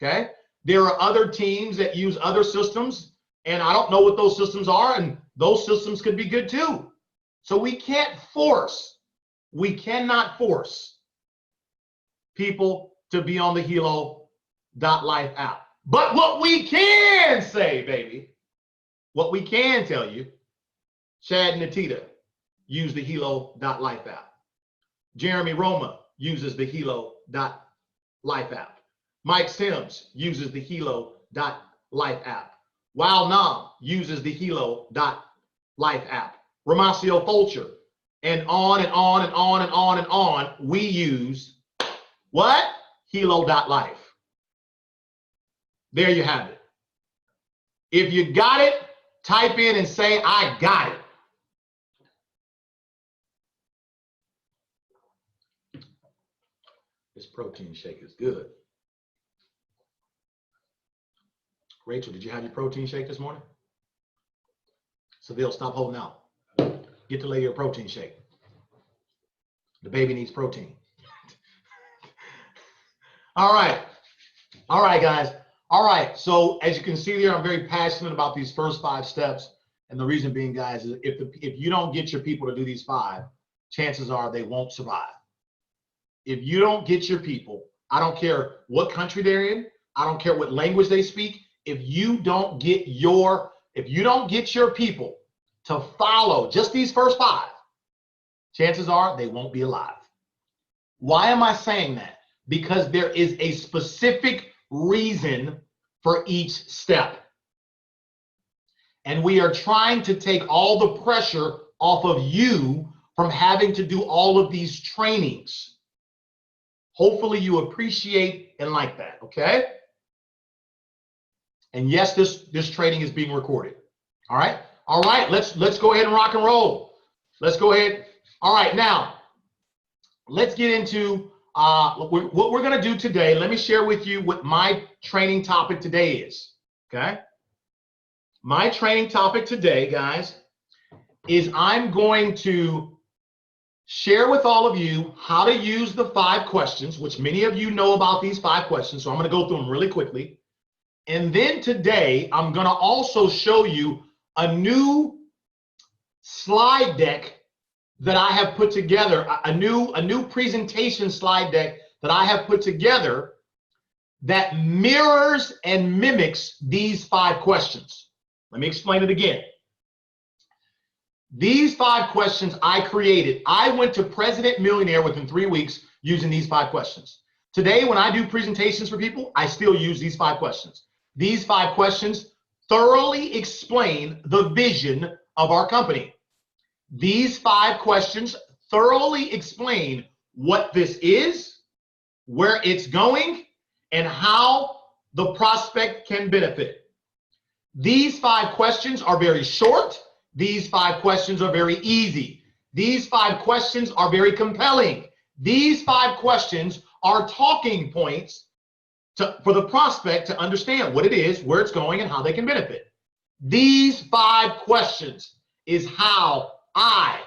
okay? There are other teams that use other systems, and I don't know what those systems are, and those systems could be good too. So we can't force, we cannot force people to be on the Hilo.life app. But what we can say, baby, what we can tell you, Chad and Natita use the Hilo.life app. Jeremy Roma uses the Hilo.life app. Mike Sims uses the Hilo.life app. Wow Nam uses the Hilo.life app. Romacio Fulcher, and on and on and on and on and on. We use what? Hilo.life. There you have it. If you got it, type in and say, I got it. This protein shake is good. Rachel, did you have your protein shake this morning? Seville, stop holding out. Get the lady a protein shake. The baby needs protein. All right. All right, guys. All right. So as you can see there, I'm very passionate about these first 5 steps. And the reason being, guys, is if you don't get your people to do these 5, chances are they won't survive. If you don't get your people, I don't care what country they're in, I don't care what language they speak, if you don't get your people to follow just these first 5, chances are they won't be alive. Why am I saying that? Because there is a specific reason for each step. And we are trying to take all the pressure off of you from having to do all of these trainings. Hopefully you appreciate and like that, okay? And yes, this training is being recorded. All right? All right, let's go ahead and rock and roll. Let's go ahead. All right, now, let's get into what we're gonna do today. Let me share with you what my training topic today is, okay? My training topic today, guys, is I'm going to share with all of you how to use the 5 questions, which many of you know about these 5 questions, so I'm going to go through them really quickly. And then today, I'm going to also show you a new slide deck that I have put together, a new presentation slide deck that I have put together that mirrors and mimics these 5 questions. Let me explain it again. These 5 questions I created. I went to President Millionaire within 3 weeks using these 5 questions. Today, when I do presentations for people, I still use these 5 questions. These 5 questions thoroughly explain the vision of our company. These 5 questions thoroughly explain what this is, where it's going, and how the prospect can benefit. These 5 questions are very short. These 5 questions are very easy. These 5 questions are very compelling. These 5 questions are talking points for the prospect to understand what it is, where it's going, and how they can benefit. These 5 questions is how I,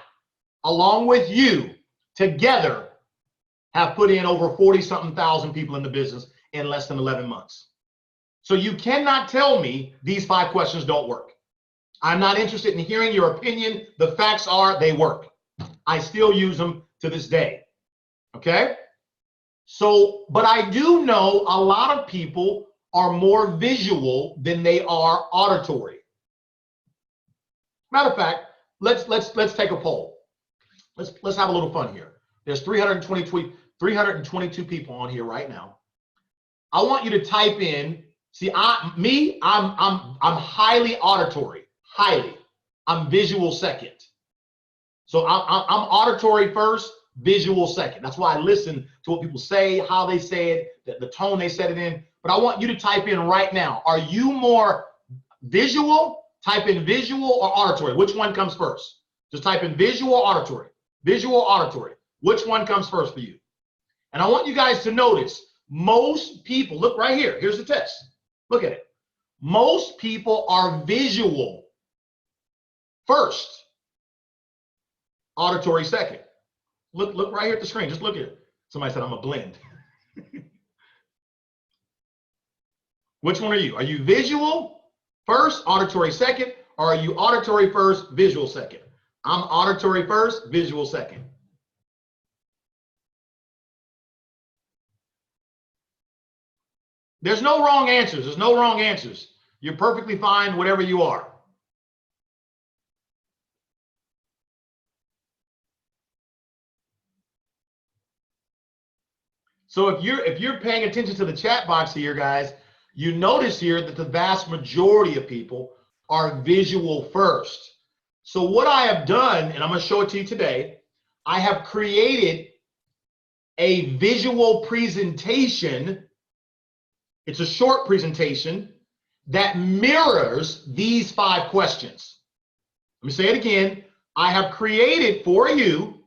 along with you, together have put in over 40-something thousand people in the business in less than 11 months. So you cannot tell me these 5 questions don't work. I'm not interested in hearing your opinion. The facts are they work. I still use them to this day, okay? So, but I do know a lot of people are more visual than they are auditory. Matter of fact, let's take a poll. Let's have a little fun here. There's 322 people on here right now. I want you to type in. See, I'm highly auditory. Highly. I'm visual second. So I'm auditory first, visual second. That's why I listen to what people say, how they say it, the tone they said it in. But I want you to type in right now. Are you more visual? Type in visual or auditory. Which one comes first? Just type in visual or auditory. Visual or auditory. Which one comes first for you? And I want you guys to notice, most people, look right here. Here's the test. Look at it. Most people are visual first. Auditory second. Look right here at the screen. Just look at it. Somebody said I'm a blend. Which one are you? Are you visual first, auditory second, or are you auditory first, visual second? I'm auditory first, visual second. There's no wrong answers. There's no wrong answers. You're perfectly fine, whatever you are. So if you're paying attention to the chat box here, guys, you notice here that the vast majority of people are visual first. So what I have done, and I'm going to show it to you today, I have created a visual presentation. It's a short presentation that mirrors these 5 questions. Let me say it again. I have created for you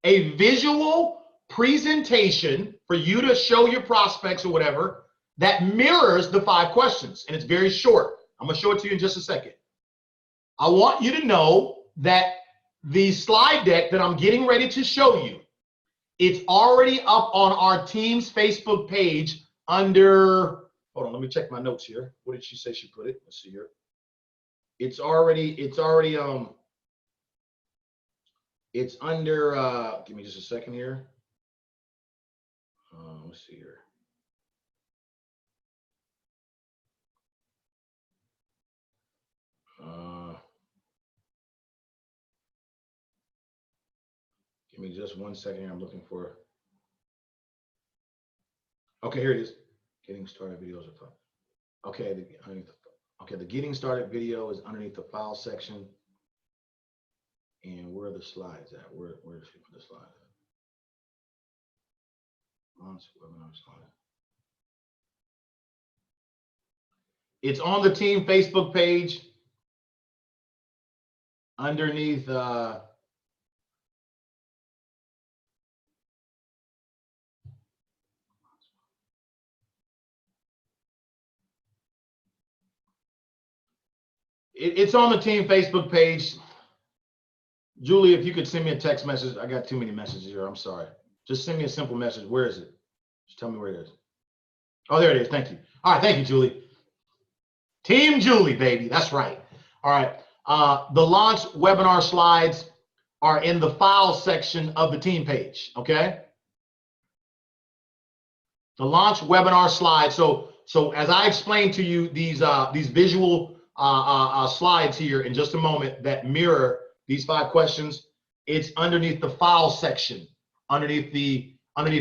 a visual presentation for you to show your prospects or whatever that mirrors the 5 questions. And it's very short. I'm going to show it to you in just a second. I want you to know that the slide deck that I'm getting ready to show you, it's already up on our team's Facebook page under, hold on, let me check my notes here. What did she say she put it? Let's see here. It's under, give me just a second here. Let's see here. Give me just one second here. I'm looking for. Okay, here it is. Getting started videos are fun. Okay, the getting started video is underneath the file section. And where are the slides at? Where does she put the slides at? Launch webinar slide. It's on the team Facebook page underneath it's on the team Facebook page. Julie, if you could send me a text message. I got too many messages here. I'm sorry. Just send me a simple message. Where is it? Just tell me where it is. Oh, there it is. Thank you. All right. Thank you, Julie. Team Julie, baby. That's right. All right. The launch webinar slides are in the file section of the team page. Okay. The launch webinar slides. So as I explained to you, these visual slides here in just a moment that mirror these 5 questions, it's underneath the file section, underneath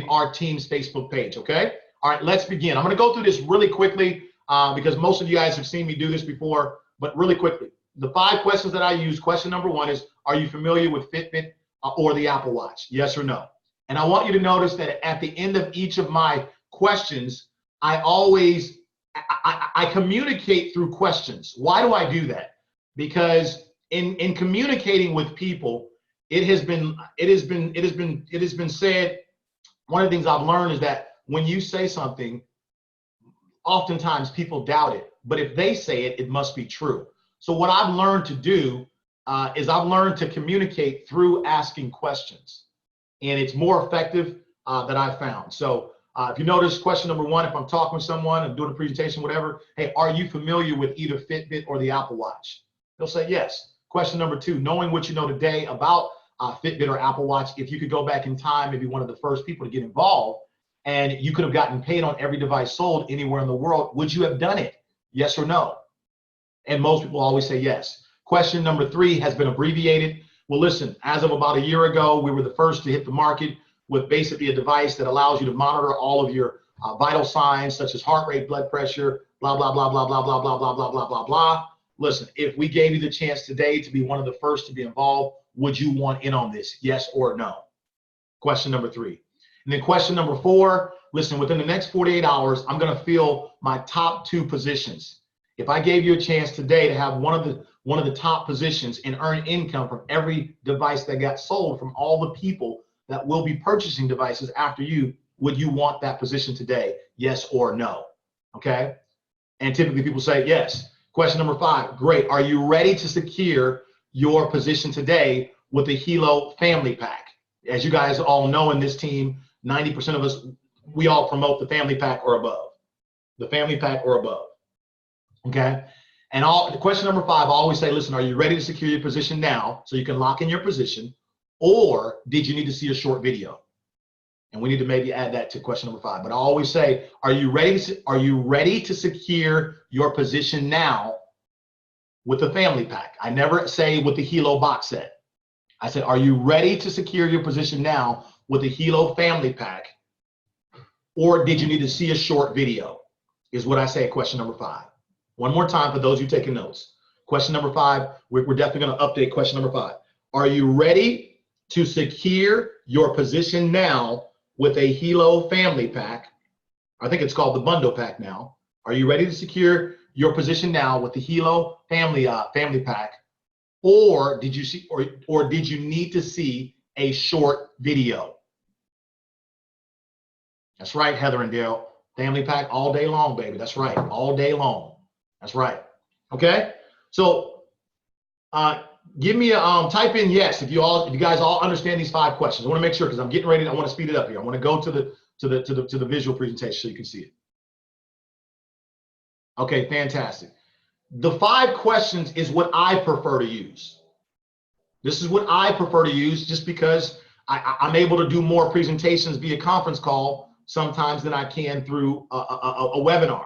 our team's Facebook page. Okay. All right, let's begin. I'm going to go through this really quickly because most of you guys have seen me do this before, but really quickly. The 5 questions that I use, question number 1 is, are you familiar with Fitbit or the Apple Watch? Yes or no? And I want you to notice that at the end of each of my questions, I communicate through questions. Why do I do that? Because in communicating with people, it has been said, one of the things I've learned is that when you say something, oftentimes people doubt it, but if they say it, it must be true. So what I've learned to do is I've learned to communicate through asking questions, and it's more effective than I've found. So if you notice question number 1, if I'm talking with someone and doing a presentation, whatever, hey, are you familiar with either Fitbit or the Apple Watch? They'll say yes. Question number 2, knowing what you know today about Fitbit or Apple Watch, if you could go back in time, maybe one of the first people to get involved, and you could have gotten paid on every device sold anywhere in the world, would you have done it? Yes or no? And most people always say yes. Question number 3 has been abbreviated. Well, listen, as of about a year ago, we were the first to hit the market with basically a device that allows you to monitor all of your vital signs, such as heart rate, blood pressure, blah, blah, blah, blah, blah, blah, blah, blah, blah, blah, blah, blah. Listen, if we gave you the chance today to be one of the first to be involved, would you want in on this? Yes or no? Question number 3. And then question number 4, listen, within the next 48 hours, I'm going to fill my top 2 positions. If I gave you a chance today to have one of the top positions and earn income from every device that got sold from all the people that will be purchasing devices after you, would you want that position today? Yes or no? Okay. And typically people say yes. Question number 5, great. Are you ready to secure your position today with the Hilo family pack? As you guys all know in this team, 90% of us, we all promote the family pack or above. The family pack or above. Okay. And question number 5, I always say, listen, are you ready to secure your position now so you can lock in your position, or did you need to see a short video? And we need to maybe add that to question number 5. But I always say, are you ready to secure your position now with the family pack? I never say with the Hilo box set. I said, are you ready to secure your position now with the Hilo family pack, or did you need to see a short video? Is what I say at question number 5. One more time for those of you taking notes. Question number 5, we're definitely going to update question number 5. Are you ready to secure your position now with a Hilo family pack? I think it's called the bundle pack now. Are you ready to secure your position now with the Hilo family pack, or did you see or did you need to see a short video? That's right, Heather and Dale. Family pack all day long, baby. That's right, all day long. That's right. Okay. So give me a type in yes if you guys all understand these 5 questions. I want to make sure, because I'm getting ready. I want to speed it up here. I want to go to the visual presentation so you can see it. Okay, fantastic. The 5 questions is what I prefer to use. This is what I prefer to use just because I'm able to do more presentations via conference call sometimes than I can through a webinar.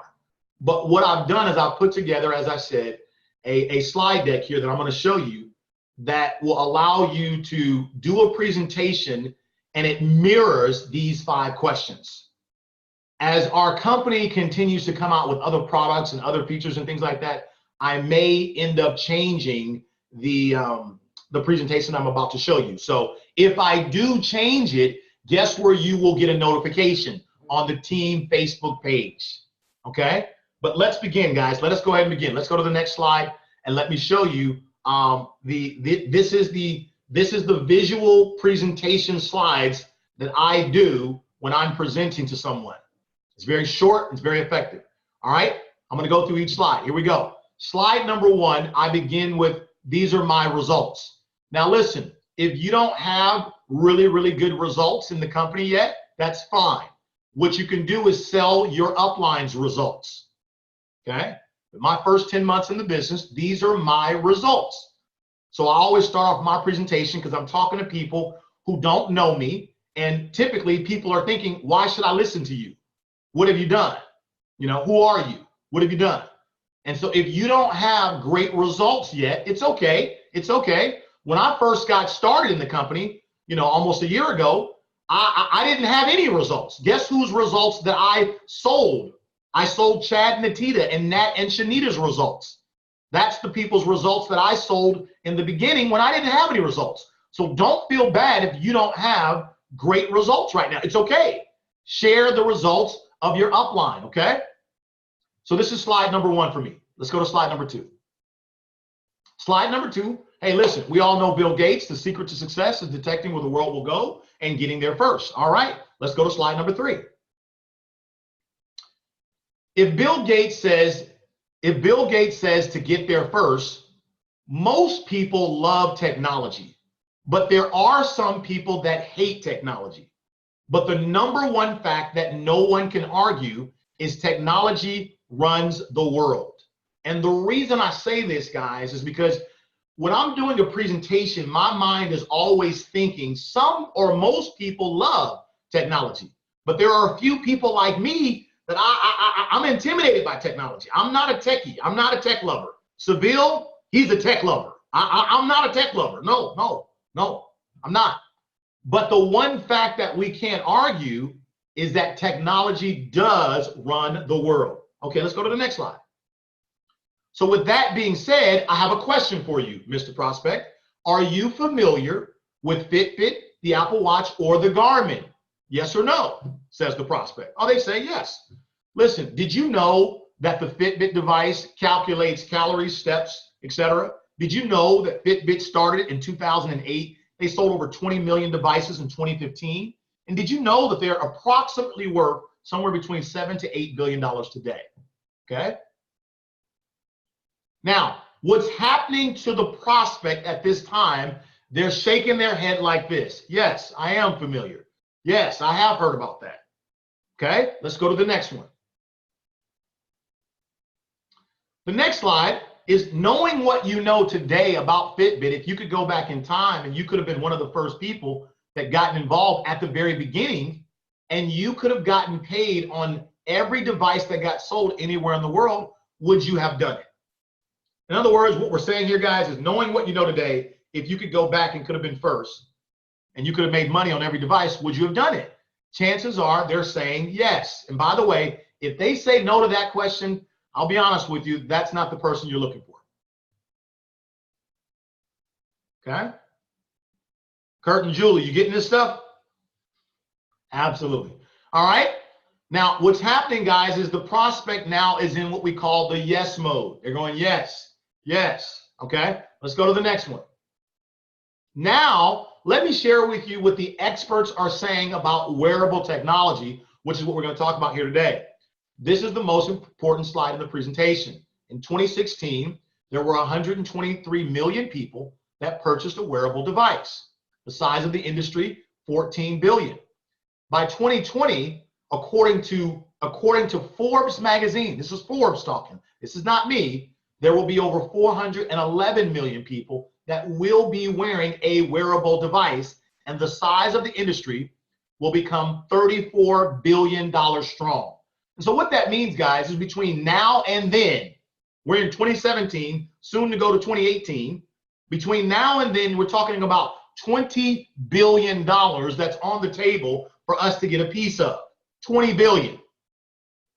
But what I've done is I've put together, as I said, a slide deck here that I'm going to show you that will allow you to do a presentation, and it mirrors these 5 questions. As our company continues to come out with other products and other features and things like that, I may end up changing the presentation I'm about to show you. So if I do change it, guess where you will get a notification? On the team Facebook page. Okay? But let's begin, guys. Let us go ahead and begin. Let's go to the next slide and let me show you this is the visual presentation slides that I do when I'm presenting to someone. It's very short, it's very effective. All right, I'm gonna go through each slide. Here we go. Slide number 1, I begin with, these are my results. Now listen, if you don't have really, really good results in the company yet, that's fine. What you can do is sell your upline's results. Okay, my first 10 months in the business, these are my results. So I always start off my presentation because I'm talking to people who don't know me, and typically people are thinking, why should I listen to you? What have you done? You know, who are you? What have you done? And so if you don't have great results yet, it's okay. It's okay. When I first got started in the company, you know, almost a year ago, I didn't have any results. Guess whose results that I sold? I sold Chad, Natita, and Nat and Shanita's results. That's the people's results that I sold in the beginning when I didn't have any results. So don't feel bad if you don't have great results right now. It's okay. Share the results of your upline, okay? So this is slide number 1 for me. Let's go to slide number 2. Slide number 2. Hey, listen, we all know Bill Gates. The secret to success is detecting where the world will go and getting there first. All right, let's go to slide number 3. If Bill Gates says to get there first, most people love technology, but there are some people that hate technology. But the number 1 fact that no one can argue is technology runs the world. And the reason I say this, guys, is because when I'm doing a presentation, my mind is always thinking some or most people love technology, but there are a few people like me that I'm intimidated by technology. I'm not a techie. I'm not a tech lover. Seville, he's a tech lover. I'm not a tech lover. No, I'm not. But the one fact that we can't argue is that technology does run the world. Okay, let's go to the next slide. So with that being said, I have a question for you, Mr. Prospect. Are you familiar with Fitbit, the Apple Watch, or the Garmin? Yes or no, says the prospect. Oh, they say yes. Listen, did you know that the Fitbit device calculates calories, steps, etc.? Did you know that Fitbit started in 2008? They sold over 20 million devices in 2015. And did you know that they're approximately worth somewhere between $7 to $8 billion today? Okay. Now, what's happening to the prospect at this time, they're shaking their head like this. Yes, I am familiar. Yes, I have heard about that. Okay, let's go to the next one. The next slide is knowing what you know today about Fitbit. If you could go back in time and you could have been one of the first people that gotten involved at the very beginning, and you could have gotten paid on every device that got sold anywhere in the world, would you have done it? In other words, what we're saying here, guys, is knowing what you know today, if you could go back and could have been first, and you could have made money on every device, would you have done it? Chances are they're saying yes. And by the way, if they say no to that question, I'll be honest with you, that's not the person you're looking for. Okay? Kurt and Julie, you getting this stuff? Absolutely. All right. Now, what's happening, guys, is the prospect now is in what we call the yes mode. They're going yes, yes. Okay. Let's go to the next one. Now, let me share with you what the experts are saying about wearable technology, which is what we're going to talk about here today. This is the most important slide in the presentation. In 2016, there were 123 million people that purchased a wearable device. The size of the industry, 14 billion. By 2020, according to Forbes magazine, this is Forbes talking, this is not me, there will be over 411 million people that will be wearing a wearable device, and the size of the industry will become $34 billion strong. And so what that means, guys, is between now and then, we're in 2017, soon to go to 2018, between now and then, we're talking about $20 billion that's on the table for us to get a piece of. 20 billion.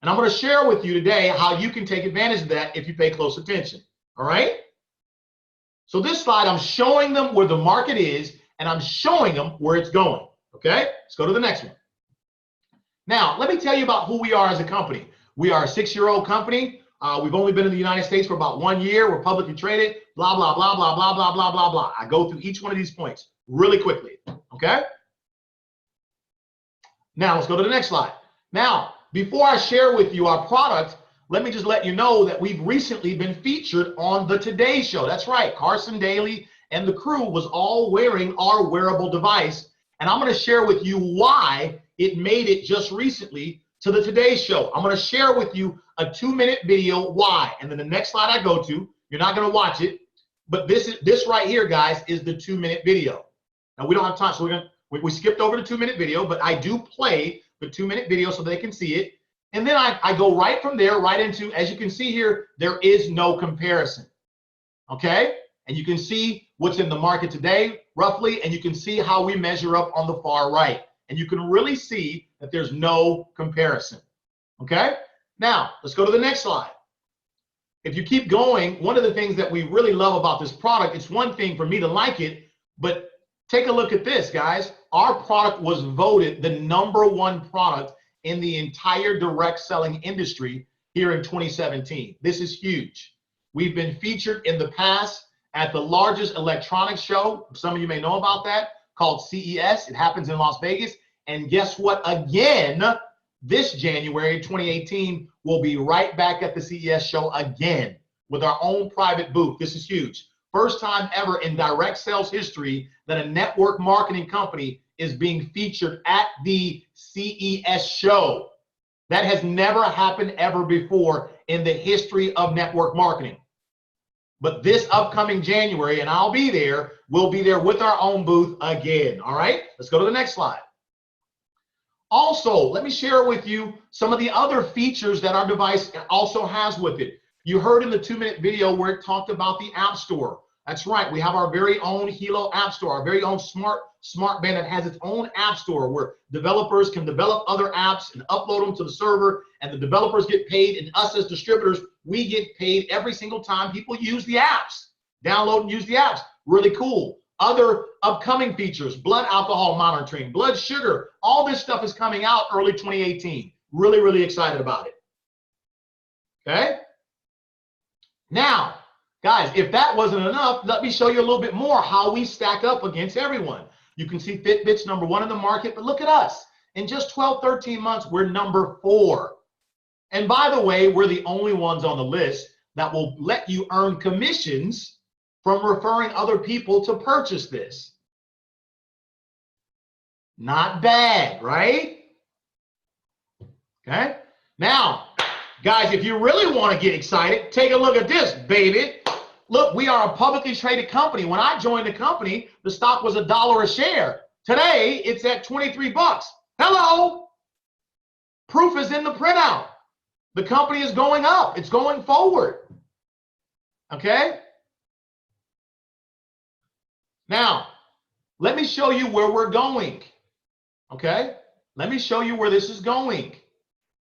And I'm going to share with you today how you can take advantage of that if you pay close attention. All right? So this slide, I'm showing them where the market is, and I'm showing them where it's going. Okay? Let's go to the next one. Now, let me tell you about who we are as a company. We are a 6-year-old company. We've only been in the United States for about 1 year. We're publicly traded, blah, blah, blah, blah, blah, blah, blah, blah, blah. I go through each one of these points really quickly. Okay? Now, let's go to the next slide. Now, before I share with you our product, let me just let you know that we've recently been featured on the Today Show. That's right. Carson Daly and the crew was all wearing our wearable device. And I'm going to share with you why it made it just recently to the Today Show. I'm going to share with you a 2-minute video why. And then the next slide I go to, you're not going to watch it, but this right here, guys, is the 2-minute video. Now, we don't have time, so we skipped over the 2-minute video, but I do play the 2-minute video so they can see it. And then I go right from there, right into, as you can see here, there is no comparison. Okay? And you can see what's in the market today, roughly, and you can see how we measure up on the far right. And you can really see that there's no comparison. Okay? Now, let's go to the next slide. If you keep going, one of the things that we really love about this product, it's one thing for me to like it, but take a look at this, guys. Our product was voted the #1 product in the entire direct selling industry here in 2017. This is huge. We've been featured in the past at the largest electronics show. Some of you may know about that, called CES. It happens in Las Vegas. And guess what? Again, this January 2018, we'll be right back at the CES show again with our own private booth. This is huge. First time ever in direct sales history that a network marketing company is being featured at the CES show. That has never happened ever before in the history of network marketing. But this upcoming January, and I'll be there, we'll be there with our own booth again. All right, let's go to the next slide. Also, let me share with you some of the other features that our device also has with it. You heard in the 2-minute video where it talked about the App Store. That's right, we have our very own Hilo App Store, our very own smart band that has its own App Store where developers can develop other apps and upload them to the server, and the developers get paid, and us as distributors, we get paid every single time people use the apps. Download and use the apps. Really cool. Other upcoming features, blood alcohol monitoring, blood sugar, all this stuff is coming out early 2018. Really, really excited about it. Okay? Now, guys, if that wasn't enough, let me show you a little bit more how we stack up against everyone. You can see Fitbit's #1 in the market, but look at us. In just 12, 13 months, we're #4. And by the way, we're the only ones on the list that will let you earn commissions from referring other people to purchase this. Not bad, right? Okay. Now, guys, if you really want to get excited, take a look at this, baby. Look, we are a publicly traded company. When I joined the company, the stock was $1 a share. Today, it's at 23 bucks. Hello. Proof is in the printout. The company is going up. It's going forward. Okay? Now, let me show you where we're going. Okay? Let me show you where this is going.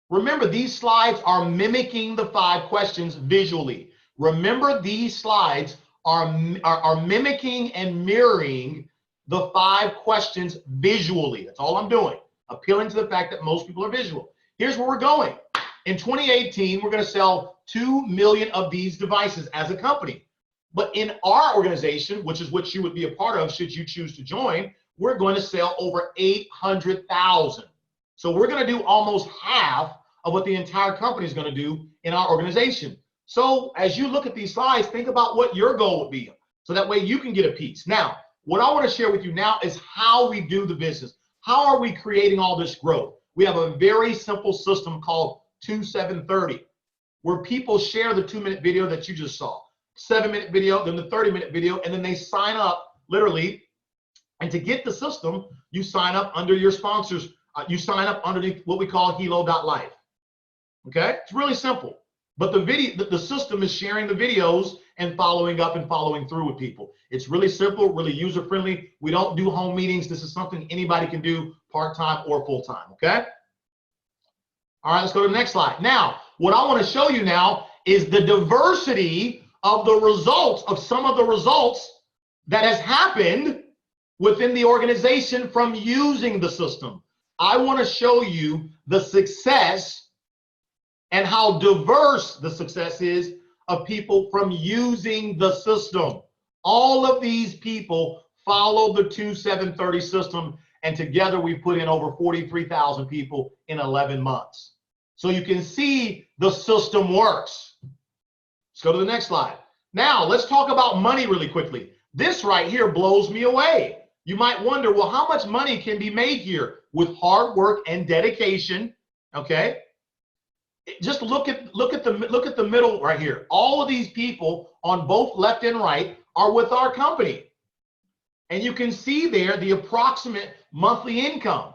Remember, these slides are mimicking the 5 questions visually. Remember, these slides are mimicking and mirroring the 5 questions visually. That's all I'm doing. Appealing to the fact that most people are visual. Here's where we're going. In 2018, we're going to sell 2 million of these devices as a company. But in our organization, which is what you would be a part of should you choose to join, we're going to sell over 800,000. So we're going to do almost half of what the entire company is going to do in our organization. So as you look at these slides, think about what your goal would be, so that way you can get a piece. Now, what I want to share with you now is how we do the business. How are we creating all this growth? We have a very simple system called 2730, where people share the 2-minute video that you just saw, 7-minute video, then the 30-minute video, and then they sign up literally. And to get the system, you sign up under your sponsors. You sign up underneath what we call helo.life. Okay, it's really simple. But the system is sharing the videos and following up and following through with people. It's really simple, really user friendly. We don't do home meetings. This is something anybody can do part-time or full-time. Okay. All right, let's go to the next slide. Now, what I want to show you now is the diversity of the results of some of the results that has happened within the organization from using the system. I want to show you the success and how diverse the success is of people from using the system. All of these people follow the 2730 system, and together we put in over 43,000 people in 11 months. So you can see the system works. Let's go to the next slide. Now, let's talk about money really quickly. This right here blows me away. You might wonder, well, how much money can be made here with hard work and dedication? Okay. Just look at the middle right here. All of these people on both left and right are with our company. And you can see there the approximate monthly income.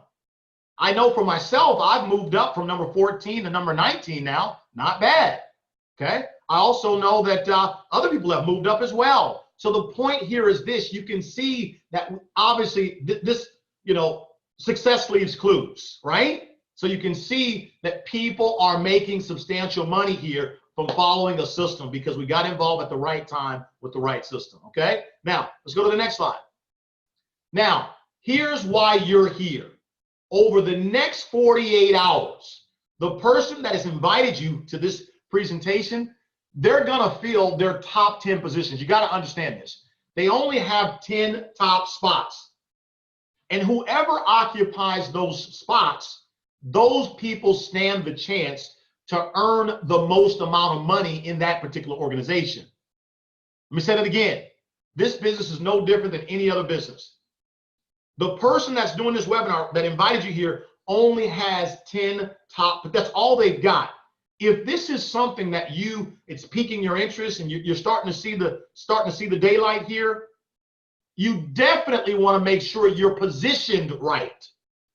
I know for myself, I've moved up from number 14 to number 19 now. Not bad. Okay. I also know that other people have moved up as well. So the point here is this: you can see that obviously this, success leaves clues, right? So you can see that people are making substantial money here from following a system, because we got involved at the right time with the right system. Okay. Now let's go to the next slide. Now, here's why you're here. Over the next 48 hours, the person that has invited you to this presentation, they're going to fill their top 10 positions. You got to understand this. They only have 10 top spots. And whoever occupies those spots, those people stand the chance to earn the most amount of money in that particular organization. Let me say that again. This business is no different than any other business. The person that's doing this webinar that invited you here only has 10 top, but that's all they've got. If this is something that it's piquing your interest and you're starting to see the daylight here, you definitely want to make sure you're positioned right.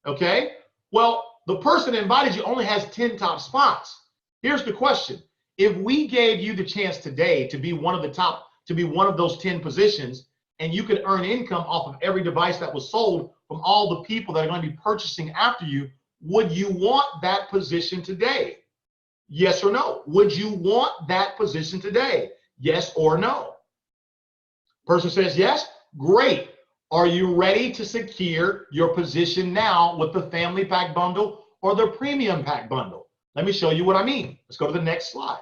Okay? Well, the person that invited you only has 10 top spots. Here's the question. If we gave you the chance today to be one of those 10 positions, and you could earn income off of every device that was sold from all the people that are going to be purchasing after you, would you want that position today? Yes or no? Would you want that position today? Yes or no? Person says yes. Great. Are you ready to secure your position now with the family pack bundle or the premium pack bundle? Let me show you what I mean. Let's go to the next slide.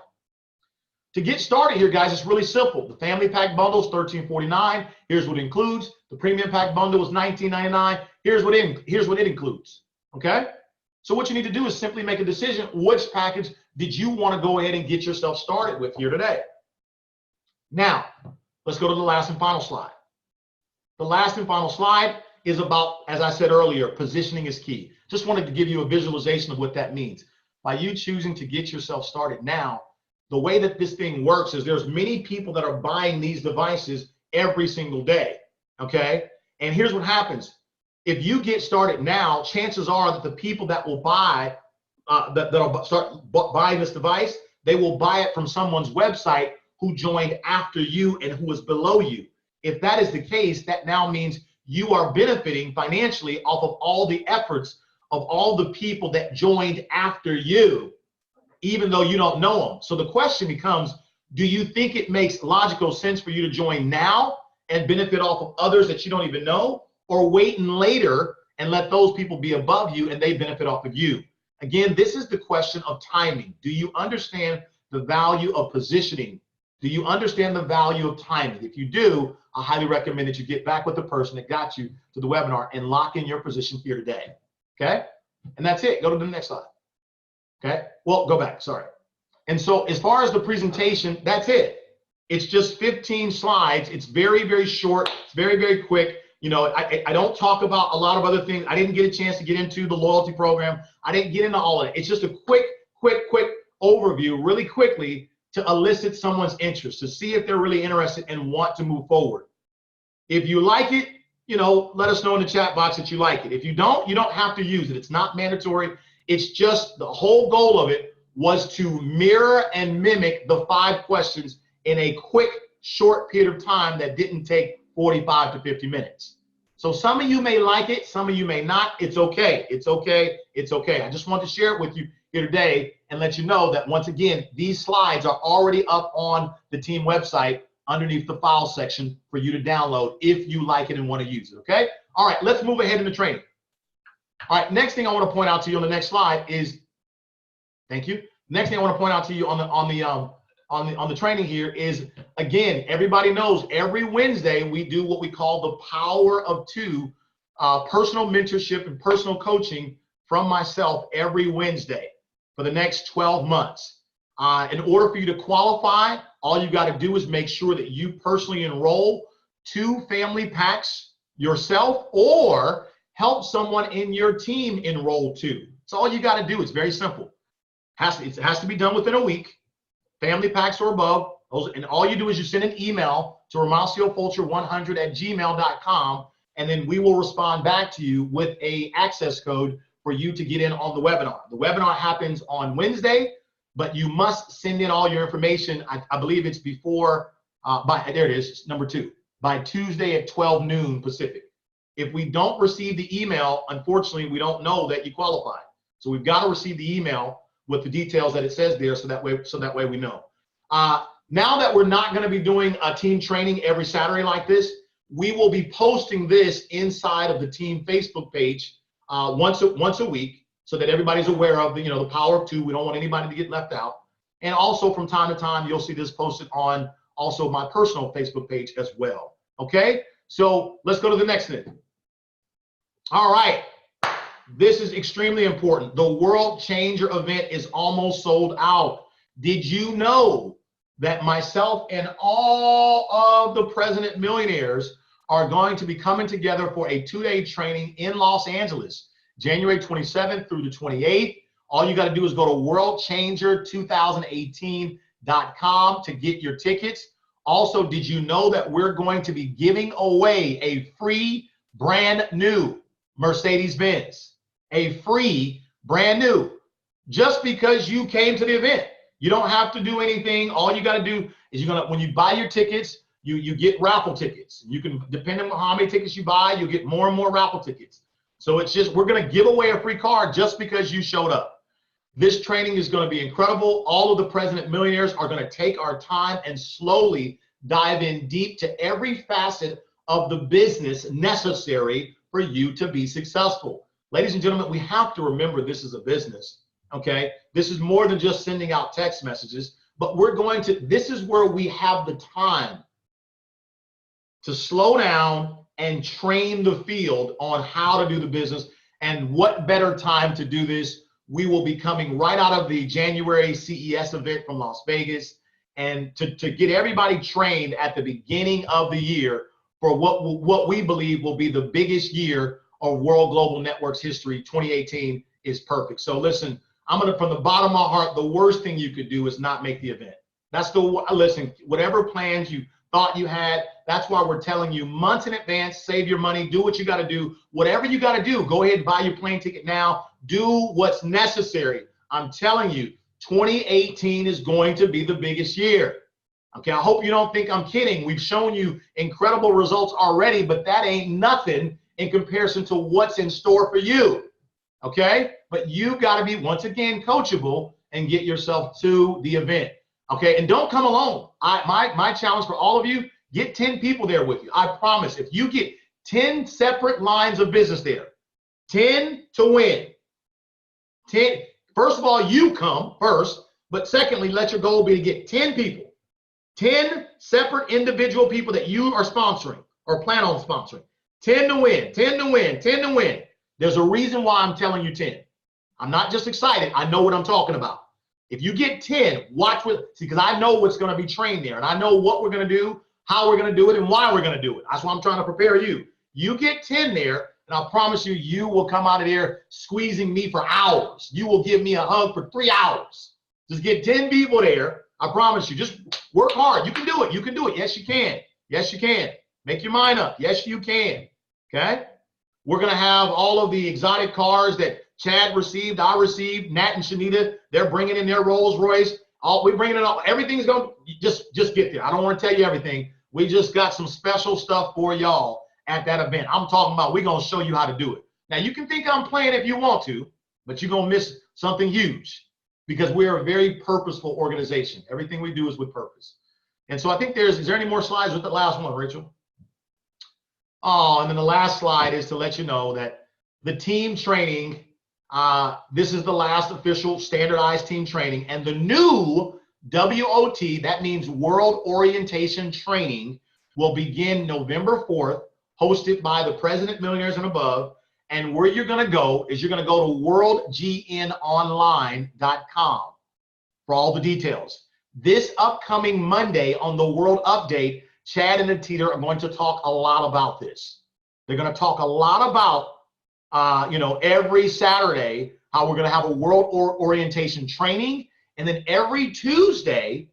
To get started here, guys, it's really simple. The family pack bundle is $13.49. Here's what it includes. The premium pack bundle is $19.99. Here's what it includes. Okay? So what you need to do is simply make a decision. Which package did you want to go ahead and get yourself started with here today? Now, let's go to the last and final slide. The last and final slide is about, as I said earlier, positioning is key. Just wanted to give you a visualization of what that means. By you choosing to get yourself started now, the way that this thing works is there's many people that are buying these devices every single day, okay? And here's what happens. If you get started now, chances are that the people that will buy, that'll start buying this device, they will buy it from someone's website who joined after you and who was below you. If that is the case, that now means you are benefiting financially off of all the efforts of all the people that joined after you, even though you don't know them. So the question becomes, do you think it makes logical sense for you to join now and benefit off of others that you don't even know, or wait and later and let those people be above you and they benefit off of you? Again, this is the question of timing. Do you understand the value of positioning? Do you understand the value of timing? If you do, I highly recommend that you get back with the person that got you to the webinar and lock in your position here today. Okay? And that's it. Go to the next slide. Okay? Well, go back. Sorry. And so as far as the presentation, that's it. It's just 15 slides. It's very, very short. It's very, very quick. You know, I don't talk about a lot of other things. I didn't get a chance to get into the loyalty program. I didn't get into all of it. It's just a quick overview really quickly to elicit someone's interest, to see if they're really interested and want to move forward. If you like it, you know, let us know in the chat box that you like it. If you don't, you don't have to use it. It's not mandatory. It's just the whole goal of it was to mirror and mimic the 5 questions in a quick, short period of time that didn't take 45 to 50 minutes. So some of you may like it, some of you may not. It's okay. It's okay. It's okay. I just want to share it with you here today and let you know that once again, these slides are already up on the team website underneath the file section for you to download if you like it and want to use it, okay? All right, let's move ahead in the training. All right, next thing I want to point out to you on the next slide is, thank you. Next thing I want to point out to you on the training here is, again, everybody knows every Wednesday we do what we call the Power of 2 personal mentorship and personal coaching from myself every Wednesday for the next 12 months. In order for you to qualify, all you got to do is make sure that you personally enroll 2 family packs yourself or help someone in your team enroll 2. That's all you got to do. It's very simple. It has to be done within a week. Family packs or above. And all you do is you send an email to romaciofulcher100@gmail.com, and then we will respond back to you with a access code for you to get in on the webinar. The webinar happens on Wednesday, but you must send in all your information. I believe it's before, there it is, number 2, by Tuesday at 12 noon Pacific. If we don't receive the email, unfortunately, we don't know that you qualify. So we've got to receive the email with the details that it says there, so that way we know. Now that we're not going to be doing a team training every Saturday like this, we will be posting this inside of the team Facebook page once a week, so that everybody's aware of the Power of 2. We don't want anybody to get left out. And also from time to time, you'll see this posted on also my personal Facebook page as well. Okay, so let's go to the next thing. All right. This is extremely important. The World Changer event is almost sold out. Did you know that myself and all of the President Millionaires are going to be coming together for a 2-day training in Los Angeles, January 27th through the 28th. All you got to do is go to worldchanger2018.com to get your tickets. Also, did you know that we're going to be giving away a free brand new Mercedes-Benz? A free brand new, just because you came to the event. You don't have to do anything. All you got to do is when you buy your tickets, you get raffle tickets. You can, depending on how many tickets you buy, you'll get more and more raffle tickets. So it's just, we're going to give away a free car just because you showed up. This training is going to be incredible. All of the President Millionaires are going to take our time and slowly dive in deep to every facet of the business necessary for you to be successful. Ladies and gentlemen, we have to remember this is a business, okay? This is more than just sending out text messages, but this is where we have the time to slow down and train the field on how to do the business. And what better time to do this? We will be coming right out of the January CES event from Las Vegas, and to get everybody trained at the beginning of the year for what we believe will be the biggest year of World Global Networks history. 2018 is perfect. So listen, from the bottom of my heart, the worst thing you could do is not make the event. Listen, whatever plans you thought you had, that's why we're telling you months in advance, save your money, do what you got to do. Whatever you got to do, go ahead and buy your plane ticket now. Do what's necessary. I'm telling you, 2018 is going to be the biggest year. Okay, I hope you don't think I'm kidding. We've shown you incredible results already, but that ain't nothing in comparison to what's in store for you. Okay, but you got to be, once again, coachable and get yourself to the event. Okay, and don't come alone. My challenge for all of you, get 10 people there with you. I promise, if you get 10 separate lines of business there, 10 to win. 10. First of all, you come first, but secondly, let your goal be to get 10 people, 10 separate individual people that you are sponsoring or plan on sponsoring. 10 to win, 10 to win, 10 to win. There's a reason why I'm telling you 10. I'm not just excited. I know what I'm talking about. If you get 10, because I know what's going to be trained there, and I know what we're going to do, how we're going to do it, and why we're going to do it. That's why I'm trying to prepare you. You get 10 there, and I promise you, you will come out of there squeezing me for hours. You will give me a hug for 3 hours. Just get 10 people there. I promise you. Just work hard. You can do it. You can do it. Yes, you can. Yes, you can. Make your mind up. Yes, you can. Okay? We're going to have all of the exotic cars that Chad received, I received, Nat and Shanita, they're bringing in their Rolls Royce. We're bringing it all. Everything's going to just get there. I don't want to tell you everything. We just got some special stuff for y'all at that event. I'm talking about we're going to show you how to do it. Now, you can think I'm playing if you want to, but you're going to miss something huge because we're a very purposeful organization. Everything we do is with purpose. And so I think is there any more slides with the last one, Rachel? Oh, and then the last slide is to let you know that the team training, this is the last official standardized team training, and the new WOT, that means World Orientation Training, will begin November 4th, hosted by the President Millionaires and above. And where you're going to go is you're going to go to worldgnonline.com for all the details. This upcoming Monday on the World Update, Chad and Anita are going to talk a lot about this. They're going to talk a lot about every Saturday, how we're going to have a world orientation training. And then every Tuesday,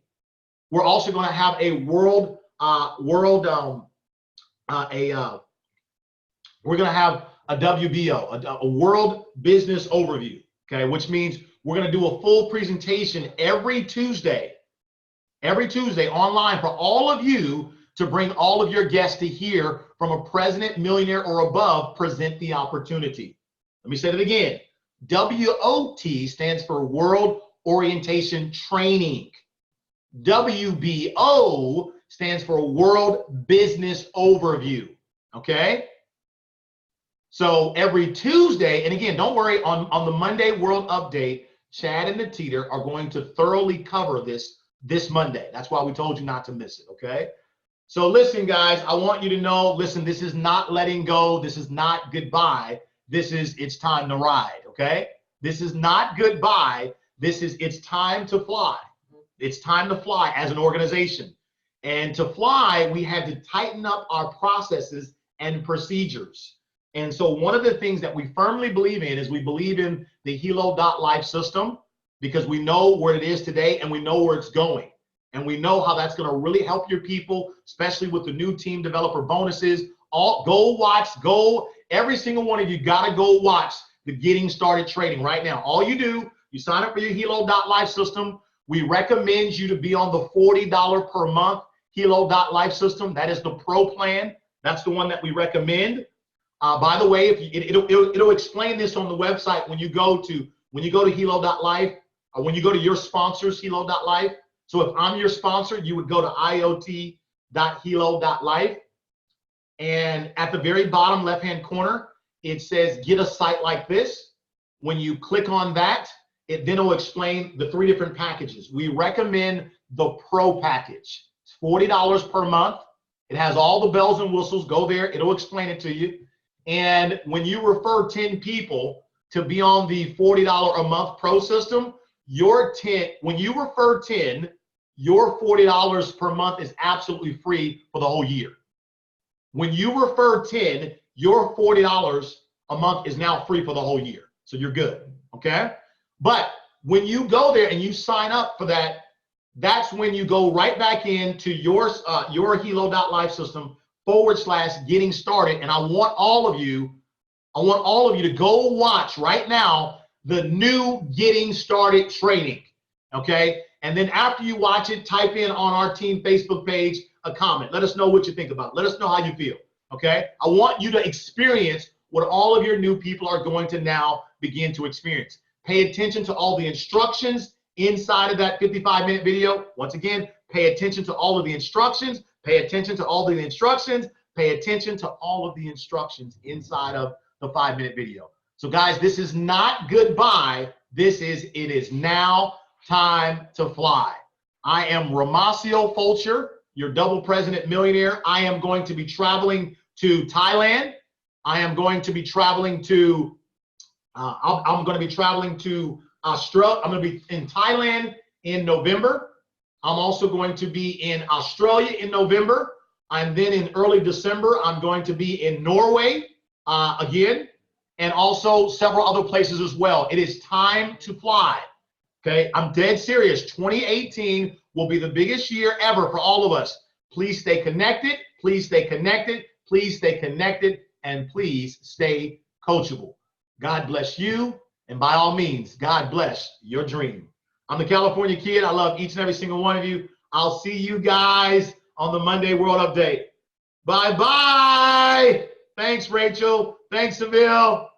we're also going to have a we're going to have a WBO, a World Business Overview, okay, which means we're going to do a full presentation every Tuesday online for all of you to bring all of your guests to hear from a president, millionaire, or above present the opportunity. Let me say it again. WOT stands for World Orientation Training. WBO stands for World Business Overview, okay? So every Tuesday, and again, don't worry, on the Monday World Update, Chad and Anita are going to thoroughly cover this Monday. That's why we told you not to miss it, okay? So listen, guys, I want you to know, listen, this is not letting go. This is not goodbye. It's time to ride, okay? This is not goodbye. It's time to fly. It's time to fly as an organization. And to fly, we had to tighten up our processes and procedures. And so one of the things that we firmly believe in is we believe in the Hilo.life system because we know where it is today and we know where it's going. And we know how that's going to really help your people, especially with the new team developer bonuses. Every single one of you got to go watch the Getting Started Trading right now. All you do, you sign up for your Hilo.life system. We recommend you to be on the $40 per month Hilo.life system. That is the pro plan. That's the one that we recommend. By the way, it'll explain this on the website when you go to when you go to helo.life, or when you go to your sponsors, helo.life. So if I'm your sponsor, you would go to iot.helo.life. And at the very bottom left-hand corner, it says, get a site like this. When you click on that, it then will explain the 3 different packages. We recommend the Pro package. It's $40 per month. It has all the bells and whistles. Go there. It'll explain it to you. And when you refer 10 people to be on the $40 a month Pro system, when you refer 10, your $40 per month is absolutely free for the whole year. When you refer 10, your $40 a month is now free for the whole year. So you're good, okay? But when you go there and you sign up for that, that's when you go right back into your helo.life system /getting started. And I want all of you to go watch right now the new Getting Started training, okay? And then after you watch it, type in on our team Facebook page a comment. Let us know what you think about it. Let us know how you feel, okay? I want you to experience what all of your new people are going to now begin to experience. Pay attention to all the instructions inside of that 55-minute video. Once again, pay attention to all of the instructions. Pay attention to all of the instructions. Pay attention to all of the instructions inside of the 5-minute video. So guys, this is not goodbye. It is now time to fly. I am Romacio Fulcher, your double president millionaire. I am going to be traveling to Thailand. I am going to be traveling to I'm going to be traveling to Australia. I'm going to be in Thailand in November. I'm also going to be in Australia in November. And then in early December, I'm going to be in Norway again, and also several other places as well. It is time to fly. Okay, I'm dead serious. 2018 will be the biggest year ever for all of us. Please stay connected. Please stay connected. Please stay connected. And please stay coachable. God bless you. And by all means, God bless your dream. I'm the California Kid. I love each and every single one of you. I'll see you guys on the Monday World Update. Bye-bye. Thanks, Rachel. Thanks, Seville.